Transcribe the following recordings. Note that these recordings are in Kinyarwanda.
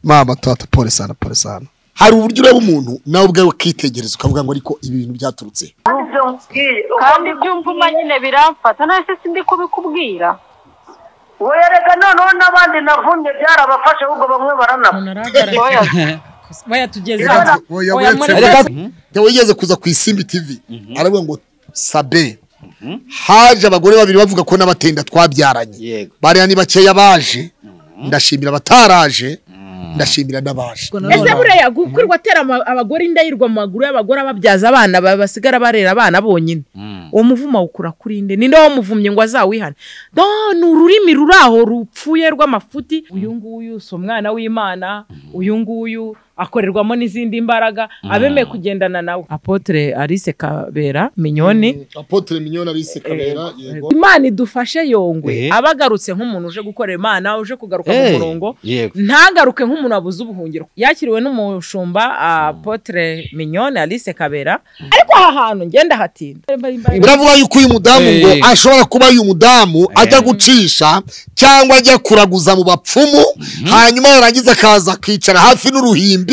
mama tata pole sana hari uburyo ureba umuntu nawe ubwawe ukitegereza ukavuga ngo ariko ibi bintu byaturutse kandi byumva nyine biramfata nase sindi kubikubwira wereka noneho n'abandi navumye byarabafashe ahubwo bamwe baranapfa bayatugeze wigeze kuza ku Isimbi TV aravuga ngo Sabe haje abagore babiri bavuga ko n'abatenda twabyaranye bariya ni bakeya baje ndashimira abataraje ndashimira n'abaje ese buriya gukwirwa atera abagore indahirwa mu maguru y'abagore ababyaza abana basigara barera abana bonyine uwo muvuma ukura kuri inde ninde wamuvumye ngo azawihane ni ururimi ruraho rupfuye rw'amafuti uyu nguyu si umwana w'Imana uyu nguyu akorerwamo n'izindi mbaraga abemeye kugendana nawe Apotre Alice Kabera Mignone Alice Kabera yego Imana idufashe Yongwe abagarutse nk'umuntu uje gukorera Imana uje kugaruka mu murongo ntagaruke nk'umuntu abuze ubuhungiro yakiriwe n'umushumba Apotre Mignone Alice Kabera ariko aha hantu ngenda hatinda biravuga yuko uyu mudamu ngo ashobora kuba uyu mudamu ajya gucisha cyangwa ajya kuraguza mu bapfumu hanyuma yarangiza akaza kwicara hafi n'uruhimbi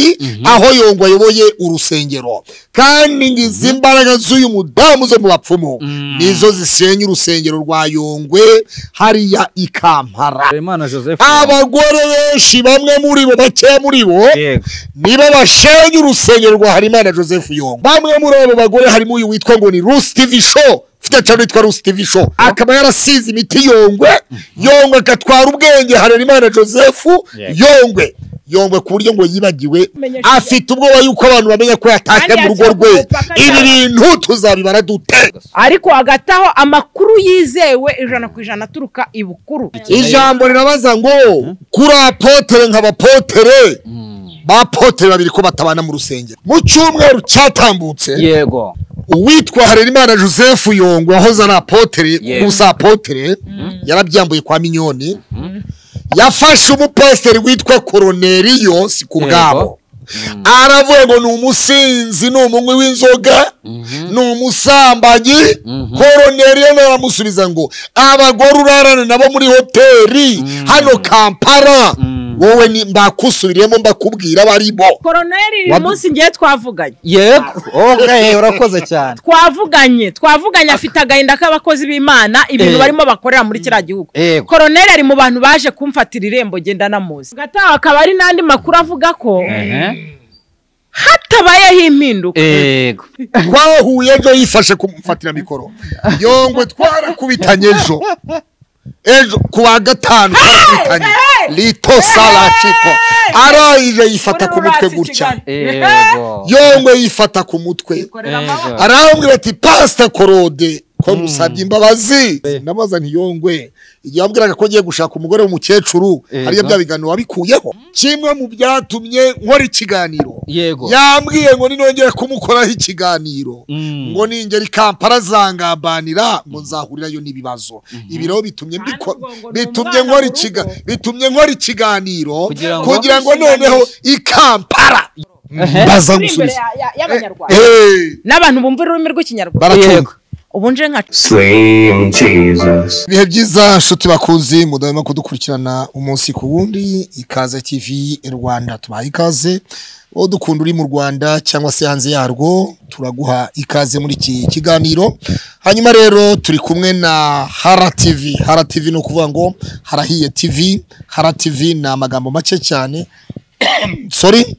aho Yongwe ayoboye urusengero kandi ngize imbaraga z'uyu mudamu zo mu bapfumu nizo zisenya urusengero rwa Yongwe hariya i Kampala abagore benshi bamwe muri bo bake muri bo niba bashenya urusengero rwa Harimana Joseph Yongwe bamwe muri abo bagore harimo uyu witwa ngo ni Rusi TV Show ufite cyane witwa Rusi TV Show akaba yarasize imiti Yongwe akatwara ubwenge Harimana Joseph Yongwe ku buryo ngo yibagiwe afite ubwoba yuko abantu bamenya ko yatake mu rugo rwe ibi bintu tuzabibara dute ariko hagataho amakuru yizewe 100% turuka ibukuru ijambo rirabaza ngo kuri Apotre nk'abapotere bapotere babiri ko batabana mu rusengero mu cyumweru cyatambutse yego uwitwa Harerimana Joseph Yongwe wahoze ari Apotre gusa Apotre yarabyambuye kwa Mignone yafashe umupasiteri witwa Koroneliyo si kubwabo aravuye ngo ni umusinzi ni umunywi w'inzoga ni umusambanyi Koroneliyo naramusubiza ngo abagore urarana nabo muri hoteli hano Kampala wowe ni mbakusubiriyemo mbakubwira barimo Koroneli uyu munsi ngiye twavuganye yego urakoze cyane twavuganye afite agahinda k'abakozi b'Imana ibintu barimo bakorera muri kira gihugu Koroneli ari mu bantu baje kumfatira irembo genda namuzi gataha akaba ari nandi makuru avuga ko hatabayeho impinduka yego twahuye ejo yifashe kumfatira mikoro Yongwe twarakubitanye ejo kuwa gatanu twarakubitanye lito sala chiko arayije yifata ku mutwe gutya Yongwe yifata ku mutwe arambwira ati Pastor Korode ko musabye imbabazi nabaza nti Yongwe yambwiraga ko ngiye gushaka umugore w'umukecuru ariyo byabiganiro wabikuyeho kimwe mu byatumye nkora ikiganiro yambwiye ngo ninongera kumukoraho ikiganiro ngo ningeri Kampala zangambanira ngo nzahurirayo nibibazo ibiro bitumye nkora ikiganiro kugira ngo noneho i Kampala baza gusubiza y'abanyarwanda n'abantu bumva ururimi rw'ikinyarwanda ubunje nka Slim Jesus bihe byiza nshuti bakuzi mudahema kudukurikirana umunsi ku wundi Ikaze TV Rwanda tubaha ikaze wo dukunda uri mu Rwanda cyangwa se hanze yarwo turaguha ikaze muri iki kiganiro hanyuma rero turi kumwe na Hara TV no kuvuga ngo Harahiye TV Hara TV na amagambo make cyane sorry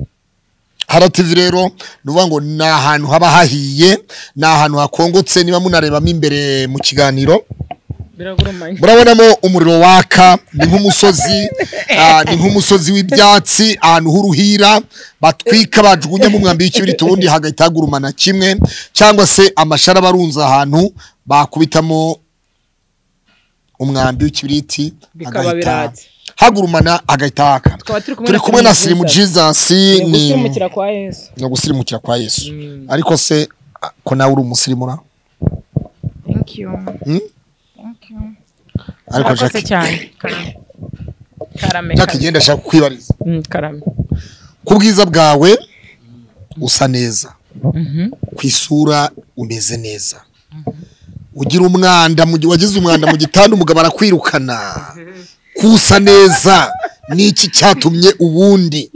Hara TV rero nuvuga ngo na ahantu haba hahiye na ahantu hakongotse niba munarebamo imbere mu kiganiro murabonamo umuriro waka ni nk'umusozi w'ibyatsi ahantu h'uruhira batwika bajugunya mu mwambi w'ikibiriti ubundi hagahita hagurumana kimwe cyangwa se amashara barunza ahantu bakubitamo umwambi w'ikibiriti agahita hagurumana agahita haka turi kumwe na Slim Jesus ni gusirimukira kwa Yesu ariko se ko nawe uri umusirimura thank you ariko Jackie genda shaka kwibariza karame kubwiza bwawe usa neza kwisura umeze neza ugira umwanda wagize umwanda mu gitanda umugabo arakwirukana kusa neza niki cyatumye ubundi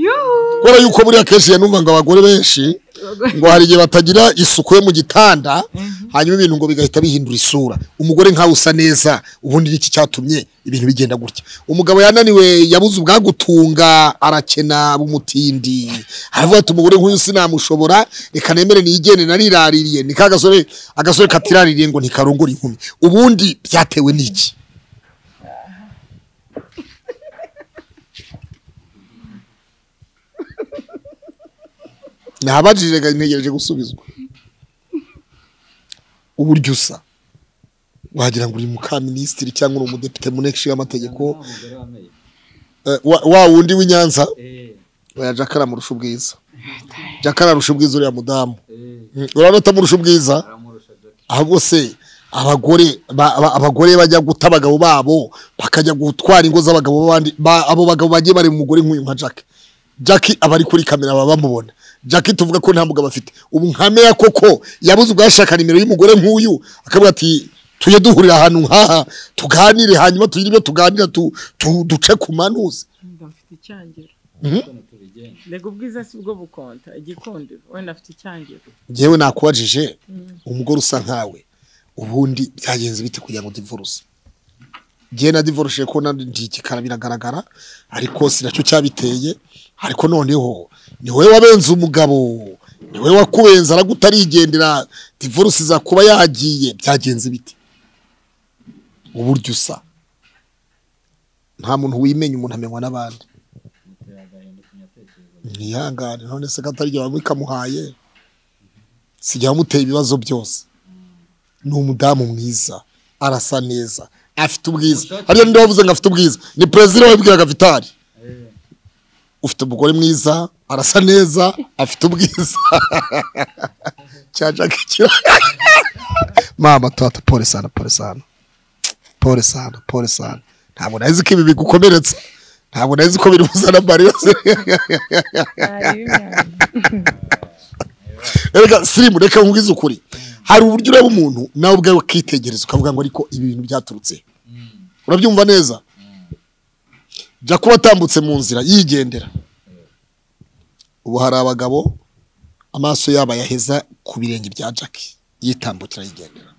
kubera yuko buriya kenshi yanumva ngo abagore benshi ngo hari igihe batagira isuku yo mu gitanda hanyuma ibintu ngo bigahita bihindura isura umugore nkawe usa neza ubundi niki cyatumye ibintu bigenda gutya umugabo yananiwe yabuze ubwagutunga arakena bumutindi aravuga ati umugore nk'uyu sinamushobora reka nemere nigene nariraririye ni kagasore agasore katiraririye ngo ntikarongora inkumi ubundi byatewe niki nabajije ntegereje gusubizwa uburyo usa wagira ngo uri muka ministeri cyangwa uri umudepite mu nteko y'amategeko wa wundi w'Inyanza oya Jakara murusha ubwiza Jakara arusha ubwiza uriya mudamu urabona murusha ubwiza ahubwo se abagore bajya guta abagabo babo bakajya gutwara ingo z'abagabo bandi abo bagabo bagiye bari mu mugore nk'uyu nka Jackie abari kuri kamera baba bamubona Jackie tuvuga ko nta mugabo afite ubu nkamera koko yabuze ubwashaka nimero y'umugore nk'uyu akavuga ati tuye duhurira ahantu nkaha tuganire hanyuma tugire ibyo tuganira duce ku manuzi ndafite icyangiro Lego bwiza si bwo bukonta igikondero wenda afite icyangiro jewe nakubajije umugore usa nkawe ubundi byagenze bite kugira ngo divorce je na divorce ko ndikikara biragaragara ariko sinacyo cyabiteye ariko noneho ni wewe wabenze umugabo ni wewe wakubenza aragutarigendera divorce za kuba yagiye byagenze bite uburyo usa nta muntu wimenya umuntu amenywa n'abandi niyangane none se katarije bamwikamuhaye sijya muteye ibibazo byose ni umudamu mwiza arasa neza afite ubwiza ariyo ndi wavuze ngo afite ubwiza ni president wabwiraga Vitali ufite umugore mwiza arasa neza afite ubwiza cyaje kikira mama tata pole sana ntabwo nazi ko ibi bigukomeretsa ntabwo nazi ko biri buzana barira Erega sirimu reka nkugize ukuri hari uburyo ureba umuntu nawe ubwawe ukitegereza ukavuga ngo ariko ibi bintu byaturutse urabyumva neza jya kuba atambutse mu nzira yigendera ubu hari abagabo amaso yaba yaheza ku birenge bya Jackie yitambukira yigendera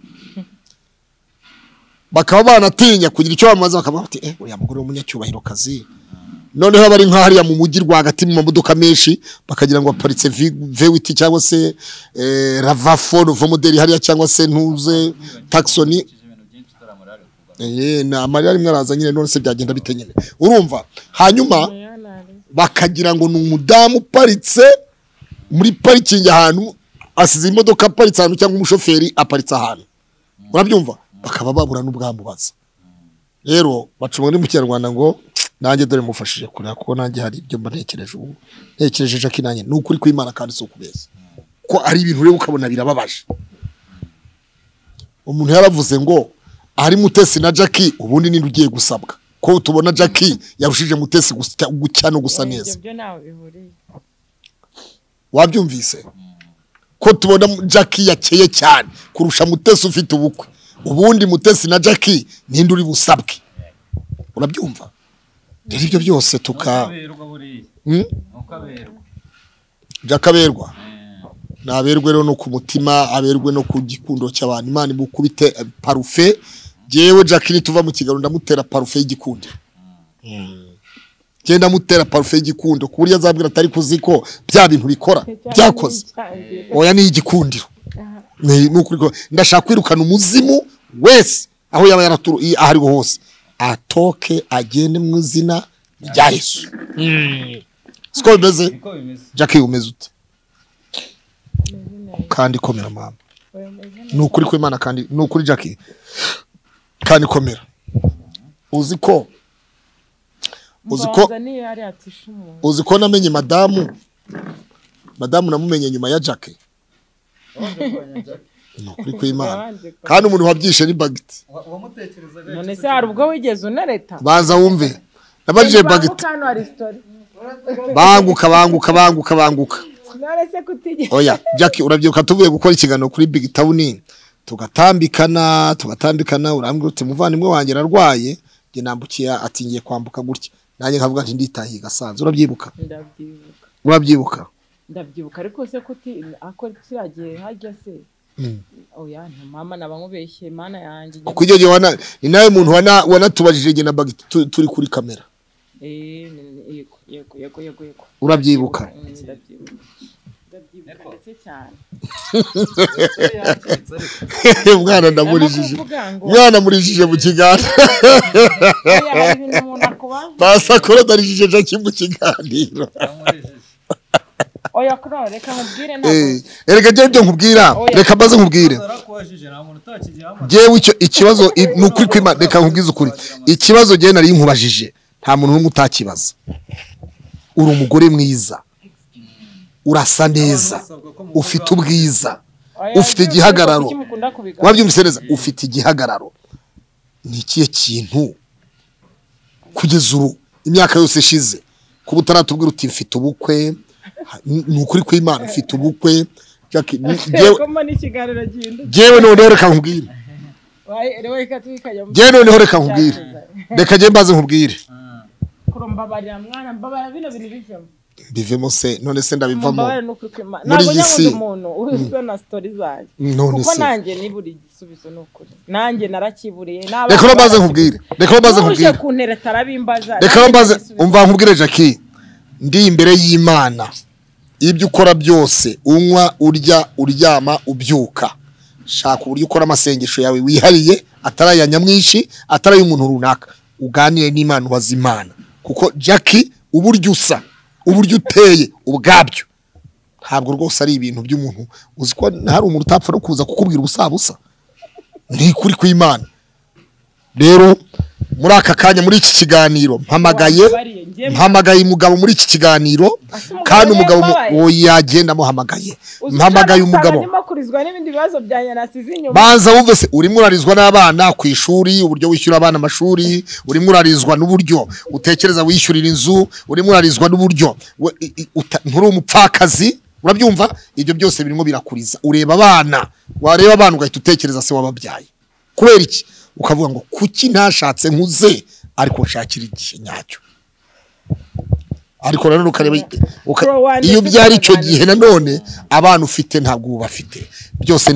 bakaba banatinya kugira icyo bamaze bakavuga bati uriya mugore w'umunyacyubahiro kazi noneho abari nk'ahariya mu mujyi rwagati mu mamodoka menshi bakagira ngo aparitse V8 cyangwa se Ravafone modeli hariya cyangwa se ntuze Taxoni na amarira rimwe araza nyine none se byagenda bite nyine urumva hanyuma bakagira ngo ni umudamu uparitse muri parking ahantu asize imodoka aparitse ahantu cyangwa umushoferi aparitse ahantu urabyumva bakaba babura n'ubwamubaza rero bacumwe mu Kinyarwanda ngo nanjye dore mufashije kurera ko nanjye hari ibyo mbanekereje ubu nekereje Jackie nanjye n'ukuri kw'Imana kandi so kubeza ko ari ibintu rero ukabona birababaje umuntu yaravuze ngo ari Mutesi na Jackie ubundi ninde ugiye gusabwa ko tubona Jackie yarushije Mutesi gucya no gusa neza ibyo nawe bihuriye wabyumvise ko tubona Jackie yakeye cyane kurusha Mutesi ufite ubukwe ubundi Mutesi na Jackie ninde uri busabwe urabyumva rero ibyo byose Jakaberwa naberwe rero no ku mutima aberwe no ku gikundo cy'abantu Imana imukubite parufe jewe Jackie nituva mu kigaro ndamutera parufe y'igikundo genda mutera parufe y'igikundo ku buryo azabwira atari kuziko bya bintu bikora byakoze oya ni igikundiro n'ukuri ndashaka kwirukana umuzimu wese aho yaba yaraturu ahari hose atoke agende mu izina rya Yesu siko bimeze Jackie umeze ute kandi komera mama n'ukuri kw'Imana kandi n'ukuri Jackie kandi komera uziko namenye madamu namumenye nyuma ya Jackie n'ukuri kw'Imana kandi umuntu wabyishe ni bagiti none se hari ubwo wigeze unareta baza wumve nabajije bagiti banguka oya Jackie urabyibuka tuvuye gukora ikiganiro kuri Big Town tugatambikana urambwira uti muvandimwe wanjye ararwaye nge nambukiye atingiye kwambuka gutya nanjye nkavuga nti nditahiye gasanze urabyibuka ndabyibuka ariko se kuti ako kiragiye hajya se oya nta mama nabamubeshye mana yanjye kuko ijyo gihe ni nawe muntu wanatubajije nge na bagi turi kuri kamera yego urabyibuka ndabyibuka cyane mwana murijije mu kiganiro basakora darijije Jackie mu kiganiro oya kuro reka nkubwire erega je byo nkubwira reka baze nkubwire jewe ikibazo nukuri kwima reka nkubwize ukuri ikibazo je nari nkubajije nta muntu n'umwe utakibaza uri umugore mwiza urasa neza ufite ubwiza ufite igihagararo wabyumvise neza ufite igihagararo ni ikihe kintu kugeza ubu imyaka yose ishize kuba utaratubwira uti mfite ubukwe nukuri kw'Imana ufite ubukwe jewe noneho reka nkubwire jewe noneho reka nkubwire reka je mbaze nkubwire kurumbabarira mwana mbabara bino bintu bivemo bivemo se none se ndabivamo muri iyi si umuntu uhiswe na story zanjye kuko nanjye niburi igisubizo n'ukuri nanjye narakiburiye reka mbaze nkubwire kuntera tarabimbaza reka mbaze umva nkubwire Jackie ndi imbere y'Imana ibyo ukora byose unywa urya uryama ubyuka shaka uburyo ukora amasengesho yawe wihariye ataraya nyamwinshi ataraye umuntu runaka uganire n'Imana ubaza Imana kuko Jackie uburyo usa uburyo uteye ubwabyo ntabwo rwose ari ibintu by'umuntu uzi ko hari umuntu utapfa no kuza kukubwira ubusabusa ni kuri kw'Imana rero muri aka kanya muri iki kiganiro mpamagaye umugabo muri iki kiganiro kandi umugabo yagenda muhamagaye mpamagaye umugabo banza wumve se urimo urarizwa n'abana ku ishuri uburyo wishyura abana amashuri urimo urarizwa n'uburyo utekereza wishyurira inzu urimo urarizwa n'uburyo nturi umupfakazi urabyumva ibyo byose birimo birakuriza ureba abana wareba abana ugahita utekereza se wababyaye kubera iki ukavuga ngo kuki ntashatse nkuze ariko nshakira igihe nyacyo ariko rero ukareba iyo byari icyo gihe nanone abana ufite ntabwo bafite byose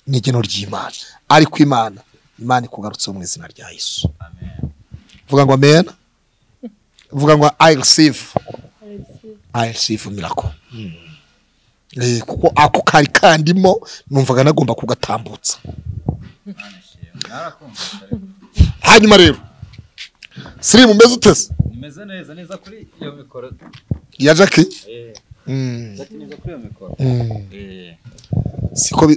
n'igeno ry'Imana ariko Imana ikugarutse mu izina rya Yesu vuga ngo amen vuga ngo I receive miracle kuko ako kari kandimo numvaga nagomba kugatambutsa hanyuma rero siri mumeze utese nimeze neza kuri iyo mikoro ya Jackie Jackie neza kuri iyo mikoro siko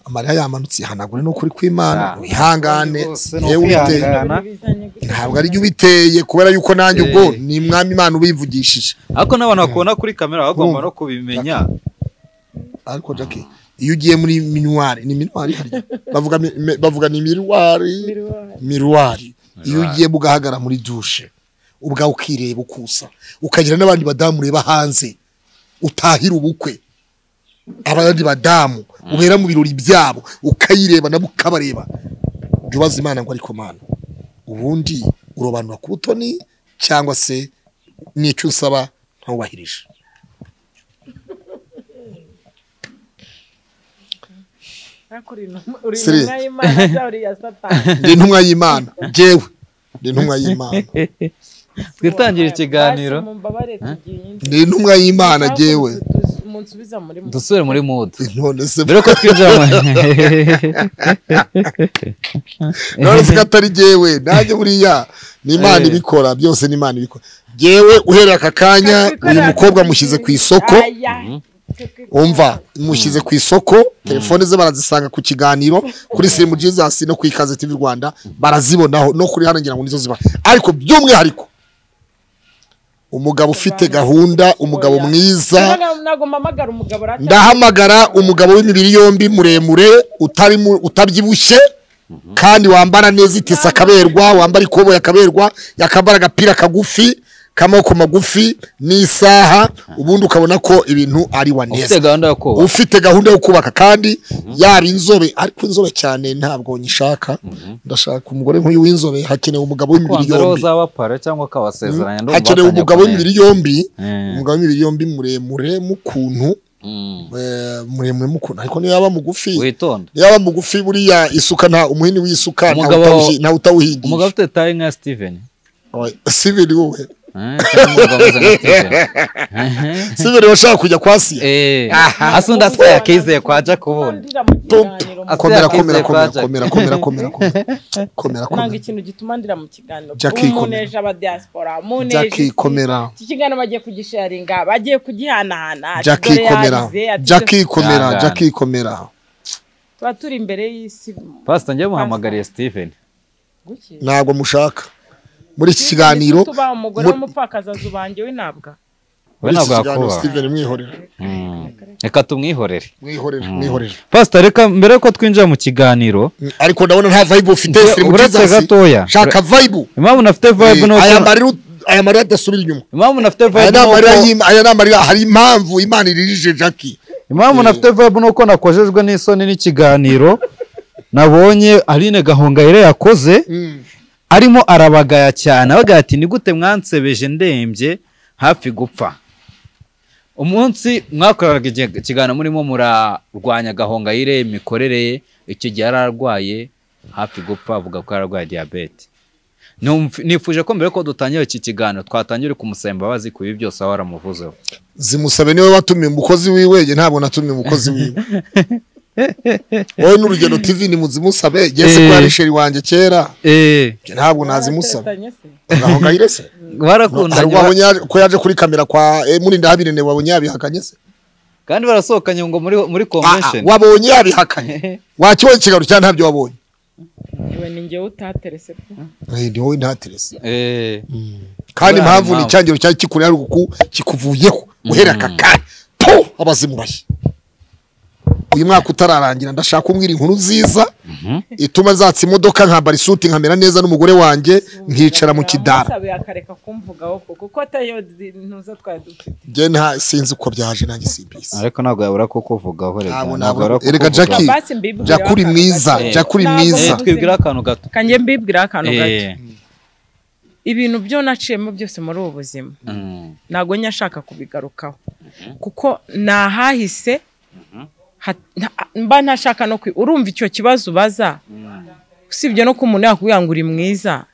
amarira yamanutse hanagure no kuri kw'Imana wihangane ntabwo ari ubiteye kubera yuko nanjye ubwo ni mwami Imana ubivugishije ariko n'abantu bakubona kuri kamera bagomba no kubimenya ariko Jackie iyo ugiye muri minuari ni minuari harya bavuga ni miruari iyo ugiye bugahagara muri douche ubwawe ukireba ukusa ukagira n'abandi badamu ureba hanze utahira ubukwe abandi badamu ubera mu birori byabo ukayireba nabo ukabareba jubaza Imana ngo ariko Mana ubundi urobanura ku butoni cyangwa se n'icyo usaba ntubahirije ndi intumwa y'Imana jewe ndi intumwa y'Imana twitangira ikiganiro ndi intumwa y'Imana jewe dusubire muri mood none se mbere ko twinjira none se katari jewe nanjye buriya ni Imana ibikora byose ni Imana ibikora jewe uherera aka kanya uyu mukobwa mushyize ku isoko umva mushyize ku isoko telefone ze barazisanga ku kiganiro kuri Slim Jesus no ku Ikaze TV Rwanda barazibonaho no kuri hano ngira ngo nizo ziba ariko by'umwihariko umugabo ufite gahunda umugabo mwiza ndahamagara umugabo w'imibiri yombi muremure utabyibushye kandi wambara neza itisa kaberwa wambara ikobo yakaberwa yakambara agapira kagufi k'amaboko magufi n'isaha ubundi ukabona ko ibintu ari waneza ufite gahunda yo kubaka kandi yaba inzobe ariko inzobe cyane ntabwo nyishaka ndashaka umugore nk'uyu w'inzobe hakenewe umugabo w'imibiri yombi hakenewe umugabo w'imibiri yombi umugabo w'imibiri yombi muremure mukuntu muremure mukuntu ariko niyo yaba mugufi yaba mugufi buriya isuka nta umuhini w'isuka nta utawuhingisha umugabo ufite taye nka Steven Steven wowe Steven washaka kujya kwa Siya asunda se yakizeye kwaja kubona komera nanga ikintu gituma ndira mu kiganiro umuneje aba diaspora Jackie komera iki kiganiro bagiye kugisharinga bagiye kugihanahana Jackie komera tuba turi imbere y'isi pastor ngiye muhamagariye Steven ntabwo mushaka muri iki kiganiro tuba umugore w'umupfakaza zubanje we nabwa we nabwo yakuba Steven mwihorera reka tumwihorere mwihorere pastor reka mbere ko twinjira mu kiganiro ariko ndabona nta vibe ufite shaka vibe impamvu nafite vibe no aya marira adasubira inyuma impamvu nafite vibe aya namarira hari impamvu Imana iririje Jackie impamvu nafite vibe nuko nakojejwe n'isoni n'ikiganiro nabonye Aline Gahongayire yakoze arimo arabagaya cyane abagaya ati ni gute mwansebeje ndembye hafi gupfa umunsi mwakoraga ikiganiro murimo murarwanya Gahongayire imikorere icyo gihe yararwaye hafi gupfa avuga ko yararwaye diabete nifuje ko mbere ko dutangira iki kiganiro twatangira kumusaba imbabazi ku ibi byose aho aramuvuzeho zimusabe niwe watumiye umukozi wiwe ntabwo natumiye umukozi wiwe wowe n'urugendo TV ni muzimusabe yese ko yari sheri wanje kera ntabwo nazimusaba Gahongayire se barakundanye ko yaje kuri kamera kwa muri ndahabirene wabonye yabihakanye se kandi barasohokanye ngo muri convention wabonye yabihakanye wakibonye kigaru cyane ntabyo wabonye we ninge utaterese ni wowe ntaterese kandi impamvu ni cyangiro cyari kikuri ari guku kikuvuyeho guhera kakari abazimu bashye uyu mwaka utararangira ndashaka umwira inkuru nziza ituma zatse imodoka nka barisuti nkamera neza n'umugore wanjye nkicara mu kidara sabe akareka kumvugaho kuko atayo ntuza twari dufite je nta sinzi uko byaje nanjye simbisi ariko ntabwo yabura ko kuvugaho erega Jackie Jakuri mwiza twibwira akantu gato kanje mbibwira akantu gato ibintu byo naciyemo byose muri ubu buzima nago nyashaka kubigarukaho kuko nahahise mba ntashaka no urumva icyo kibazo baza usibye no kumuntu yakubwira ngo uri mwiza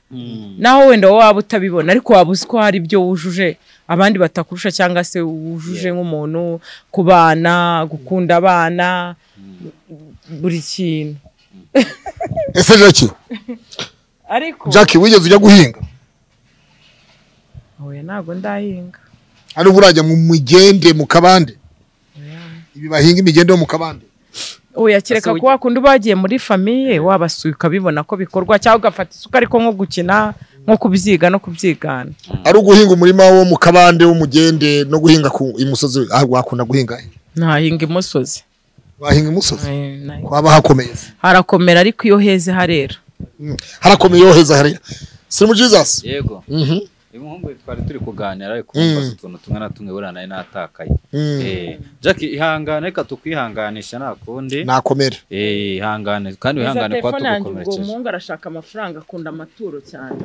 naho wenda waba utabibona ariko waba uzi ko hari ibyo wujuje abandi batakurusha cyangwa se wujuje nk'umuntu kubana gukunda abana buri kintu ese Jackie ariko Jackie wigeze ujya guhinga oya ntago ndahinga ari burajya mu migende mu kabande ibi bahinga imigende yo mu kabande oya kireka ko wakundi bagiye muri famille wabasuye ukabibona ko bikorwa cyangwa ugafata isuka ariko nko gukina nko kubyiga no kubyigana ari uguhinga umurima wo mu kabande w'umugende no guhinga ku imusozi wakunda guhinga ntahinga imusozi wahinga imusozi kwaba hakomeye harakomera ariko iyo heze harera harakomeye iyo heze harera Sir Jesus yego Imuhungu twari turi kuganira ariko kumva utuntu tumwe na tumwe burana ari natakaye Jackie ihangane reka tukwihanganisha nakundi nakomere ihangane kandi ihangane kwa tugukomerekeje ubwo mungu arashaka amafaranga akunda amaturo cyane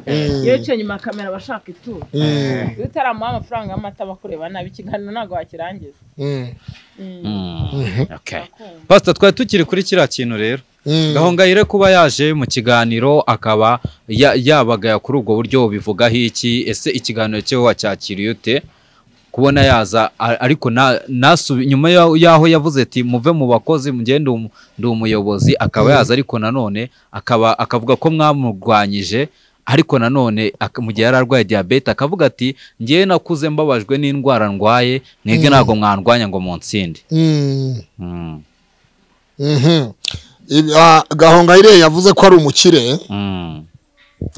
yeje nyuma kamera bashaka ituro utaramuha amafaranga y'amata bakureba nabi kiganiro nago wakirangiza okay pastor twari tukiri kuri kira kintu rero Gahongayire kuba yaje mu kiganiro akaba yabagaya kuri ubwo buryo bivugaho iki ese ikiganiro cyo wacyakiriye ute kubona yaza ariko nyuma yaho yavuze ati muve mu bakozi mugende ndi umuyobozi akaba yaza ariko nanone akavuga ko mwamurwanyije ariko nanone mu gihe yararwaye diabete akavuga ati ngiye nakuze mbabajwe n'indwara ndwaye mwebwe ntago mwandwanya ngo munsinde Gahongayire yavuze ko ari umukire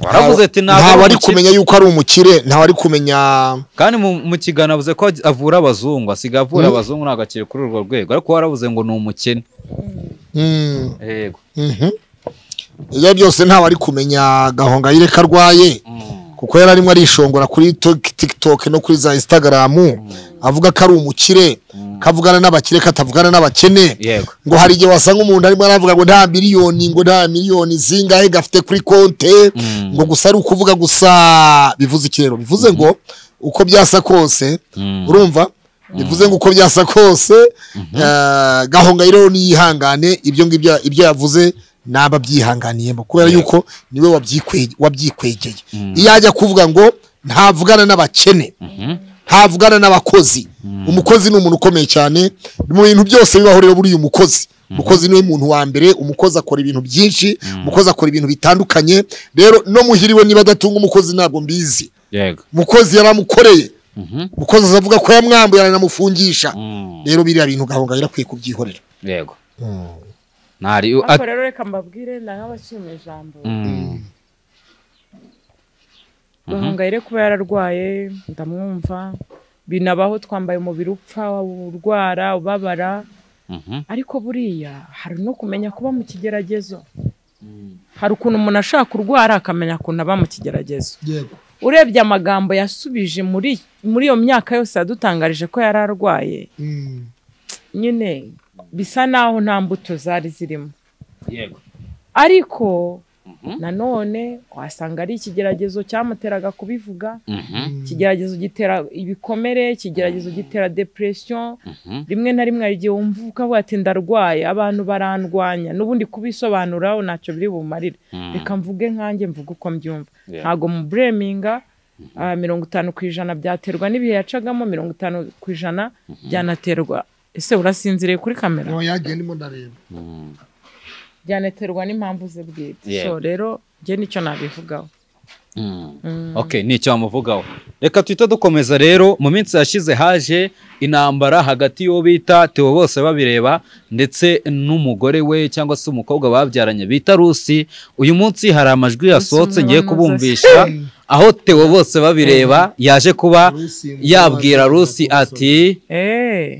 waravuze ati ntawe ari kumenya yuko ari umukire ntawe ari kumenya kandi mu kiganiro avuze ko avura abazungu asiga avura abazungu ntago akiri kuri urwo rwego ariko waravuze ngo ni umukene yego iyo byose ntawe ari kumenya Gahongayire karwaye kuko yari arimo arishongora kuri TikTok no kuri za Instagram avuga ko ari umukire kavugana n'abakire katavugana n'abakene ngo hari igihe wasanga umuntu arimo aravuga ngo nta miliyoni zingahe gafite kuri konte ngo gusa ari ukuvuga gusa bivuze ikirero bivuze ngo uko byasa kose urumva bivuze ngo uko byasa kose Gahongayire niyihangane ibyo yavuze naba byihanganiyemo kubera yuko niwe wabyikwegeye iyo ajya kuvuga ngo ntavugana n'abakene ntavugana n'abakozi umukozi ni umuntu ukomeye cyane mu bintu byose bibaho rero buri umukozi niwe muntu wa mbere umukozi akora ibintu byinshi umukozi akora ibintu bitandukanye rero no muhiriwe niba adatunga umukozi ntabwo mbizi umukozi yaramukoreye umukozi azavuga ko yamwambuye aranamufungisha rero biriya bintu Gahongayire akwiye kubyihorera yego ariko rero reka mbabwire nk'abashimye ijambo Gahongayire kuba yararwaye ndamwumva binabaho twambaye umubiri upfa urwara ubabara ariko buriya hari no kumenya kuba mu kigeragezo hari ukuntu umuntu ashaka kurwara akamenya ukuntu aba mu kigeragezo urebye amagambo yasubije muri iyo myaka yose yadutangarije ko yari arwaye nyine bisa naho nta mbuto zari zirimo ariko nanone wasanga ari ikigeragezo cyamuteraga kubivuga ikigeragezo gitera ibikomere ikigeragezo gitera depression rimwe na rimwe igihe wumva ukavuga ati ndarwaye abantu barandwanya n'ubundi kubisobanuraho ntacyo biri bumarire reka mvuge nkanjye mvuga uko mbyumva ntago mu breminga 50% byaterwa n'ibihe yacagamo 50% byanaterwa ese urasinziriye kuri kamera yagiye ndimo ndareba byanaterwa n'impamvu ze bwite so rero je nicyo nabivugaho okay nicyo amuvugaho reka twita dukomeza rero mu minsi yashize haje intambara hagati yo bita Theo bose babireba ndetse n'umugore we cyangwa se umukobwa babyaranye bita Rusi uyu munsi hari amajwi yasohotse ngiye kubumvisha aho Theo bose babireba yaje kuba yabwira Rusi ati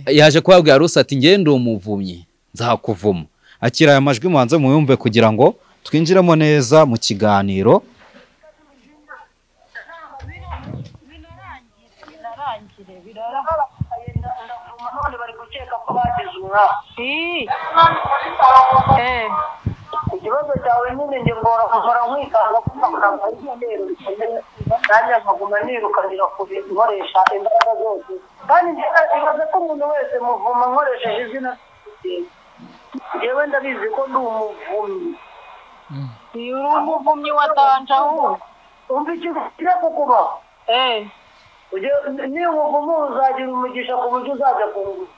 yaje kubabwira Rusi ati ngende umuvumyi nzakuvuma akira aya majwi muhanze muyumve kugira ngo twinjiremo neza mu kiganiro ikibazo cyawe nyine njye ngora nkwikanga kuko ntabwo ari igitero kandi nkaguma nirukanira kubikoresha imbaraga zose kandi ibaze ko umuntu wese muvuma nkoresheje izina njyewe ndabizi ko ndi umuvumyi uri umuvumyi wa danje ahubwo umva ikintu kiri kukubaho niyo umuvumo uzagira umugisha ku buryo uzajya kunguka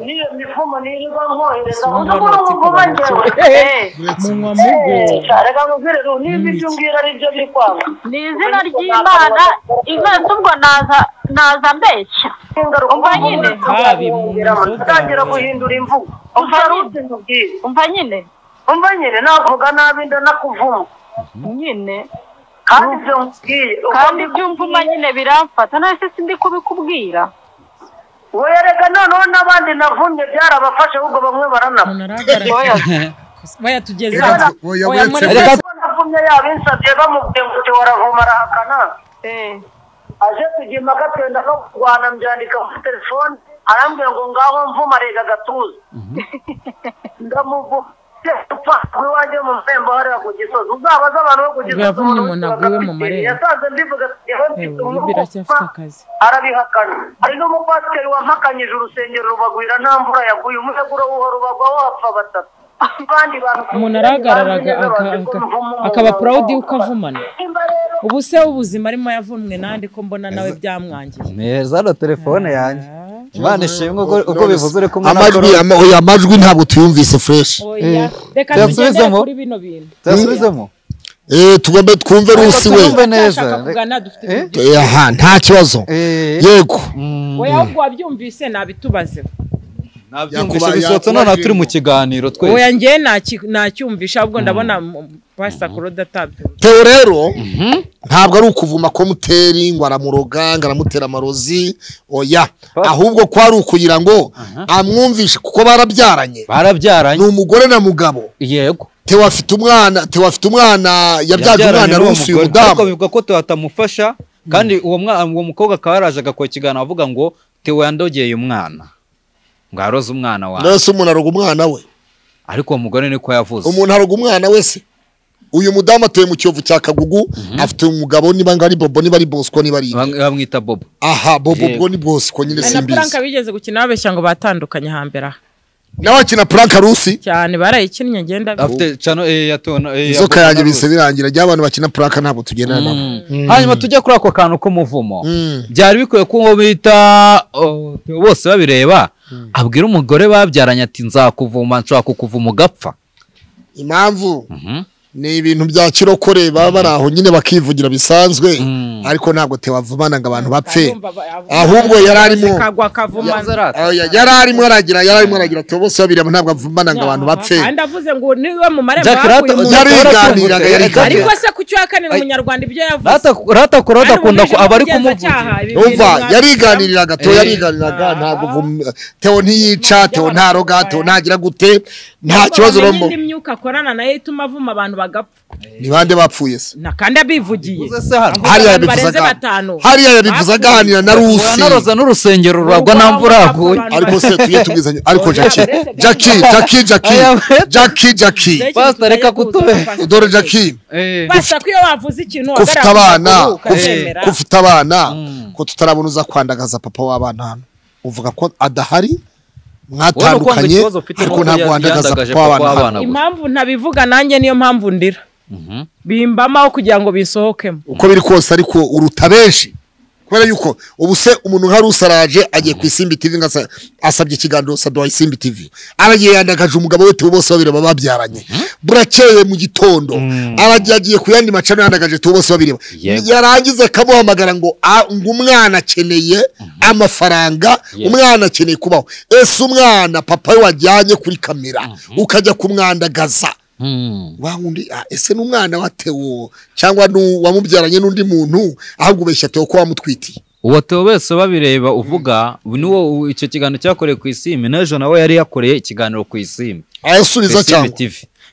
niyo mifumo nirirwa nkohereza undi muri umuvumo njyewe munywa mugo reka nkubwire niba ibyo umbwira ari byo biri kwanga ni izina ry'Imana ivanze ubwo naza mbeshya umva nyine utangira guhindura imvugo umva nyine navuga nabi ndanakuvuma nyine kandi ibyo mvuma nyine biramfata nase sindi kubikubwira wereka noneho n'abandi navumye byarabafashe ahubwo bamwe baranapfa bayatugezeho navumye yabinsabye bamubwiye ngo waravuma arahakana aje tujya impaka twenda no kurwana mbyandika kuri telefone arambwira ngo ngaho mvuma rega gatuza ndamuvuga iwanjye mu mpembo hariya ku gisozi uzabaza abantu bo ku gisozi yavumye umuntu aguwe mu marembo yasanze mbivuga arabihakana hari n'umupasiteri wampakanyije urusengero rubagwira nta mvura yaguye umuheguro uhora ubagwa wapfa batatu umuntu arahagararaga akaba proud yuko avumana ubu se ubuzima arimo yavumwe nandi ko mbona nawe byamwangiye neza na telefone yanjye Imana ishimwe uko bivuze uri kumwe amajwi ntabwo tuyumvise fresh reka tugende kuri bino bintu tasubizemo tugomba twumve Rusi we neza nta kibazo yego oya ahubwo wabyumvise nabitubaze nabyumvishe bisotse none turi mu kiganiro twese oya ngiye nacyumvisha ahubwo ndabona Pastor Claude atabyo Theo rero ntabwo ari ukuvuma ko muteri ngo aramuroga ngo aramutera amarozi oya ahubwo ko ari ukugira ngo amwumvishe kuko barabyaranye ni umugore na mugabo yego Theo afite umwana yabyaje umwana rusi uyu mudamu ariko bivuga ko Theo atamufasha kandi uwo mukobwa akaba yaraje agakora ikiganiro avuga ngo Theo yandogeye umwana ngo aroze umwana wawe nese umuntu aroga umwana we ariko uwo mugore niko yavuze umuntu aroga umwana wese uyu mudamu atuye mu Kiyovu cya Kagugu afite umugabo niba ngari Bobo niba ari Bosco niba ari bamwita Bobo aha Bobo ni Bosco nyine simbizi na Frank bigeze gukina babeshya ngo batandukanye hambere nawe akina Frank Rusi cyane barayikinnye ngenda afite cano yatona izoka yanjye bise birangira ry'abantu bakina Frank ntabwo tugendana nabo hanyuma tujye kuri ako kantu k'umuvumo byari bikwiye ko bita bose babireba abwira umugore babyaranye ati nzakuvuma nshaka kukuvuma ugapfa impamvu ni ibintu bya kirokore baba bari aho nyine bakivugira bisanzwe ariko ntabwo tewavumana ngo abantu bapfe ahubwo yararimo aragira Theo bose babiri ntabwo avumana ngo abantu bapfe kandi avuze ngo niwe mu marembo yariganiraga ariko se ku cyakanira umunyarwanda ibyo yavuze rata kurada kunda ko abari kumuvuga umva yariganiriraga Theo yariganiraga ntabwo Theo ntiyica Theo ntaroga Theo ntagira gute nta kibazo rombo indi myuka akorana nayo ituma avuma abantu bagapfa ni bande bapfuye se na kandi abivugiye hariya yabivuze aganira na Rusi uranaroza n'urusengero ruragwa nta mvura yaguye ariko se tuye tubizanye ariko Jackie pastor reka kutube dore Jackie basa ko iyo wavuze ikintu kufite abana ko tutarabona uza kwandagaza papa w'abana hano uvuga ko adahari mwatandukanye ariko ntabwo wandagaza papa w'abana impamvu ntabivuga nanjye niyo mpamvu ndira bimbamaho kugira ngo bisohokemo uko biri kose ariko uruta benshi kubera yuko ubu se umuntu nka Rusaraje agiye ku Isimbi TV asabye ikiganiro Sadwa Isimbi TV aragiye yandagaje umugabo we Theo bose babiri babyaranye burakeye mu gitondo agiye ku yandi macano yandagaje Theo bose babiri yarangize kamuhamagara ngo umwana akeneye amafaranga umwana akeneye kubaho ese umwana papa we wajyanye kuri kamera ukajya kumwandagaza wahundi ese n'umwana wa Theo cyangwa wamubyaranye n'undi muntu ahubwo ubeshya Theo ko wamutwitiye uwo Theo bese babireba uvuga niwo icyo kiganiro cyakoreye ku Isimbi n'ejo nawe yari yakoreye ikiganiro ku Isimbi ayasubiza cyangwa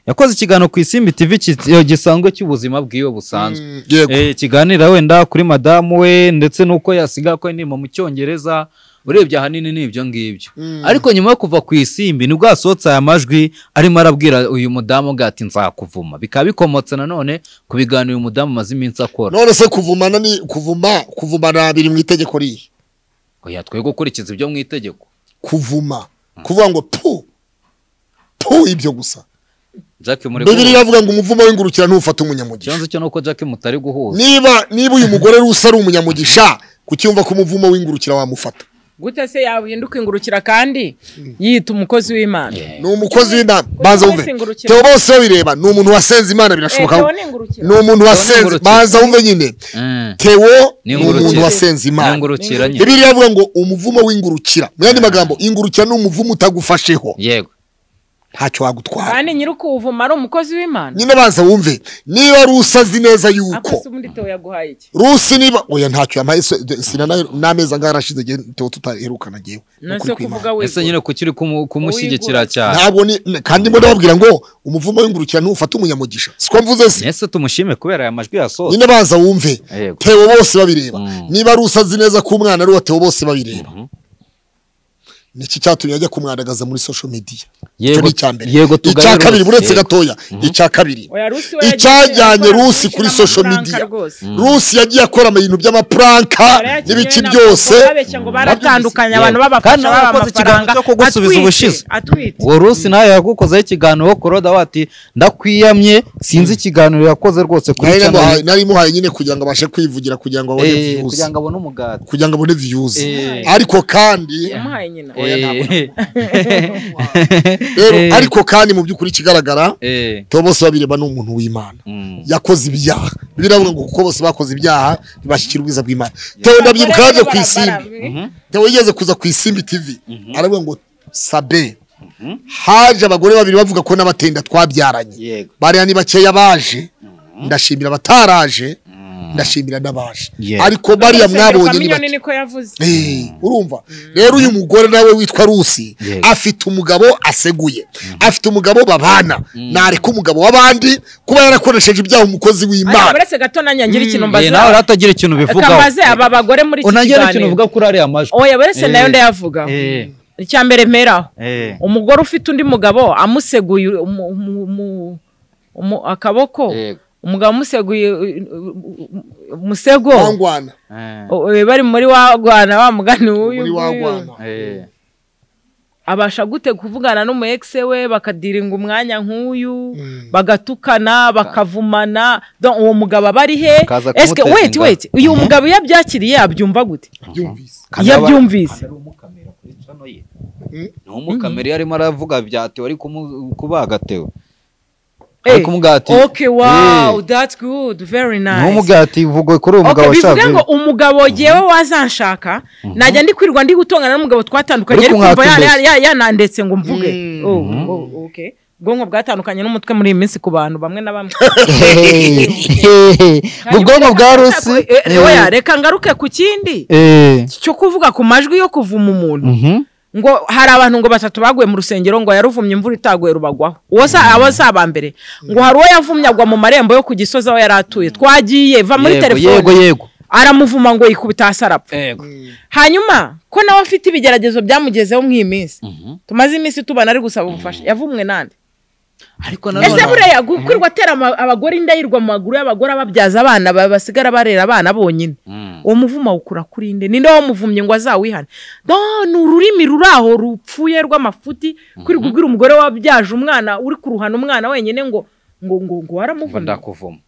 yakoze ikiganiro ku Isimbi TV gisanzwe cy'ubuzima bwiwe busanzwe kiganira wenda kuri madamu we ndetse nuko yasiga ko ndimo mu Cyongereza urebye ahanini n'ibyo ngibyo ariko nyuma yo kuva ku Isimbi nibwo asohotse aya majwi arimo arabwira uyu mudamu gati nzakuvuma bikaba bikomotse nanone ku biganiro uyu mudamu maze iminsi akora none se kuvumana ni kuvumana biri mu itegeko rihe oya twe gukurikiza ibyo mu itegeko kuvuga ngo pu ibyo gusa Bibiri yavuga ngo umuvumo w'ingurukira ntufata umunyamugisha cyanze cyo nuko Jack mutari guhuza niba uyu mugore rusa ari umunyamugisha kucyumva ko umuvumo w'ingurukira wamufata gute se yahinduka ingurukira kandi yita umukozi w'Imana ni umukozi w'Imana baza umve Theo bose babireba ni umuntu wasenze Imana birashoboka ni umuntu wasenze baza umve nyine Theo ni umuntu wasenze Imana Bibiri yavuga ngo umuvumo w'ingurukira mu yandi magambo ingurukira ni umuvumo utagufasheho yego ntacyo wagutwara kandi nyirukuvuma ari umukozi w'Imana nyine baza wumve niba rusazi neza yuko akose ubundi Theo yaguhaye iki rusi niba oya ntacyo yamaye sina nameza ngarashize Theo tutaherukana giyewe nase kuvuga we ese nyine kukiri kumushyigikira cyane ntabwo kandi mbo ndababwira ngo umuvumo w'ingurukira ntufata umunyamugisha siko mvuze se ese tumushime kubera aya majwi yasohotse nyine baza wumve Theo bose babireba niba rusazi neza ko umwana ari wa Theo bose babireba niki cyatumye ajya kumwandagaza muri social media yego icya kabiri buretse gatoya icya kabiri icyajyanye Rusi kuri social media Rusi yagiye akora ibintu by'amapranka n'ibiki byose baratandukanye abantu babafasha amafaranga cyo kugusubiza ubushize uwo Rusi nawe yagukozeho ikiganiro Koroda wati ndakwiyamye sinzi ikiganiro yakoze rwose kuri channel nari muhaye nyine kugira ngo abashe kwivugira kugira ngo abone views kugira ngo abone umugati kugira ngo abone views ariko kandi yamuhaye nyina rero ariko kandi mu byukuri kigaragara Theo bose babireba n'umuntu w'Imana yakoze ibyaha biravuga ngo kuko bose bakoze ibyaha ntibashyikira ubwiza bw'Imana Theo ndabyibuka yaje ku Isimbi Theo yigeze kuza ku Isimbi TV aravuga ngo Sabe haje abagore babiri bavuga ko n'abatenda twabyaranye bari ni bakeya baje ndashimira bataraje ndashimira n'abaje Yeah. ariko bariya mwabonye ni bake. niko yavuze urumva rero uyu mugore nawe witwa Rusi Yego. afite umugabo aseguye afite umugabo babana nareka umugabo w'abandi kuba yarakoresheje ibyaha umukozi w'Imana baretse gato nanyangira ikintu mbaza nawe ratagira ikintu bivugaho kamaze aba bagore muri iki unagira ikintu kiganiro uvuga kuri ariya majwi oya baretse nayo ndayavuga icya mbere mperaho umugore ufite undi mugabo amuseguye akaboko umugabo amuseguye umusego wangwana bari muri wagwana wa mugani w'uyu muri wagwana abasha gute kuvugana n'umu ex we bakadiringa umwanya nk'uyu bagatukana bakavumana uwo mugabo bari he eske wait uyu mugabo yabyakiriye abyumva gute yabyumvise n'umukamera arimo aravuga byatewe ari kubaga tewe okay wow that's good very nice n'umugati uvugwe kuri uwo mugabo washaka bivuga ngo umugabo yewe wazanshaka najya ndi kwirirwa ndi gutongana n'umugabo twatandukanye ari kumva yanandetse ngo mvuge okay ubwonko bwatandukanye n'umutwe muri iyi minsi ku bantu bamwe na bamwe ubwonko bwa Rusi oya reka ngaruke ku kindi cyo kuvuga ku majwi yo kuvuma umuntu ngo hari abantu ngo batatu baguye mu rusengero ngo yaruvumye imvura itaguye rubagwaho abo saba mbere ngo hari uwo yavumye agwa mu marembo yo ku Gisozi aho yaratuye twagiye va muri telefone yego aramuvuma ngo yikubita hasi arapfa hanyuma ko nawe afite ibigeragezo byamugezeho mw'iyi minsi tumaze iminsi tubana ari gusaba ubufasha yavumwe nande ariko nanone ese buriya gukwirwa atera abagore indayirwa mu maguru y'abagore ababyaza abana basigara barera abana bonyine uwo muvuma ukura kuri inde ninde wamuvumye ngo azawihane ni ururimi ruraho rupfuye rw'amafuti kuri kubwira umugore wabyaje umwana uri kuruhana umwana wenyine ngo waramuvuma ndakuvuma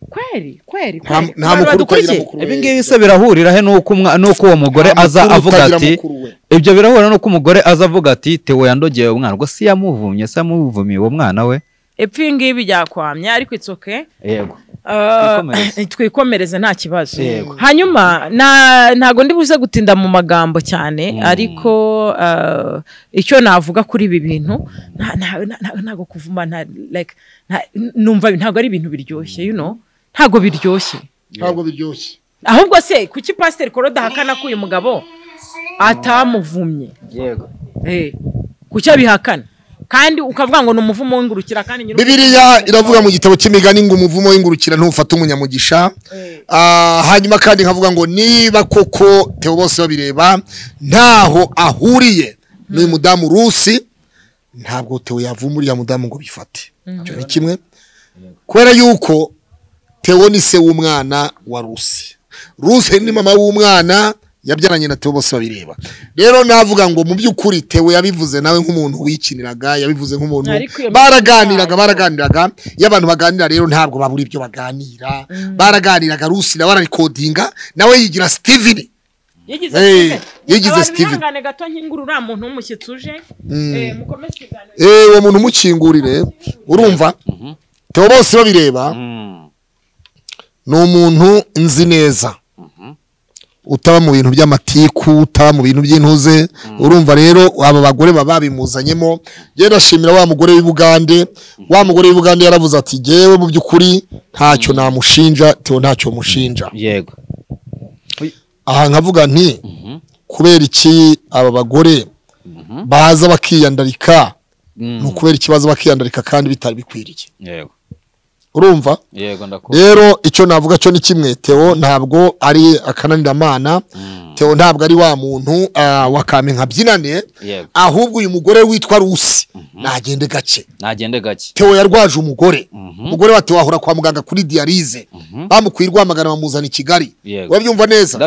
kweri nta mukuru utagira mukuru ibi ngibi se birahurira he nuko uwo mugore aza avuga ati ibyo birahura nuko umugore aza avuga ati tewe yandogeye umwana ngo si yamuvumye se yamuvumiye uwo mwana we epfi ngibi byakwamya ariko itsoke yego twikomereze nta kibazo hanyuma ntago ndi buze gutinda mu magambo cyane ariko icyo navuga kuri ibi bintu ntago kuvuma numva ntago ari ibintu biryoshye ntago biryoshye ahubwo se kuki Pastor Koroda hakana ko uyu mugabo atamuvumye yego kuki abihakana kandi ukavuga ngo numuvumo w'ingurukira kandi Bibiliya iravuga mu gitabo cy'imigani ngo umuvumo w'ingurukira ntufata umunyamugisha hanyuma kandi nkavuga ngo niba koko Theo bose babireba ntaho ahuriye n'uyu mudamu Rusi ntabwo Theo yavumuriya mudamu ngo bifate cyo ni kimwe kwera yuko Theo ni se w'umwana wa Rusi ni mama w'umwana yabyaranye na Theo bose babireba rero navuga ngo mu by'ukuri Theo yabivuze nawe nk'umuntu wikiniraga yabivuze nk'umuntu baraganiraga y'abantu baganira rero ntabwo babura ibyo baganira baraganiraga Rusi nawe ararekodinga nawe yigira Steven yigize Steven gato nkingurura muntu w'umushyitsi uje mukomeze kiganiro uwo muntu umukingurire urumva Theo bose babireba ni umuntu nzi neza utaba mu bintu by'amatiku utaba mu bintu by'intuze urumva rero aba bagore baba bimuzanyemo je ndashimira wa mugore w'Ibugande yaravuze ati jewe mu by'ukuri ntacyo namushinja Theo ntacyo mushinja yego aha nkavuga nti kubera iki aba bagore baza bakiyandarika n'ukubera ikibazo bakiyandarika kandi bitari bikwiriye yego urumva yego ndakubona rero icyo navuga cyo ni kimwe Theo ntabwo ari akananiramana Theo ntabwo ari wa muntu wakame nkabyinane ahubwo uyu mugore witwa Rusi nagende gake Theo yarwaje umugore wa Theo ahora kwa muganga kuri dialyse bamukwirwa amagana bamuzana i Kigali wabyumva neza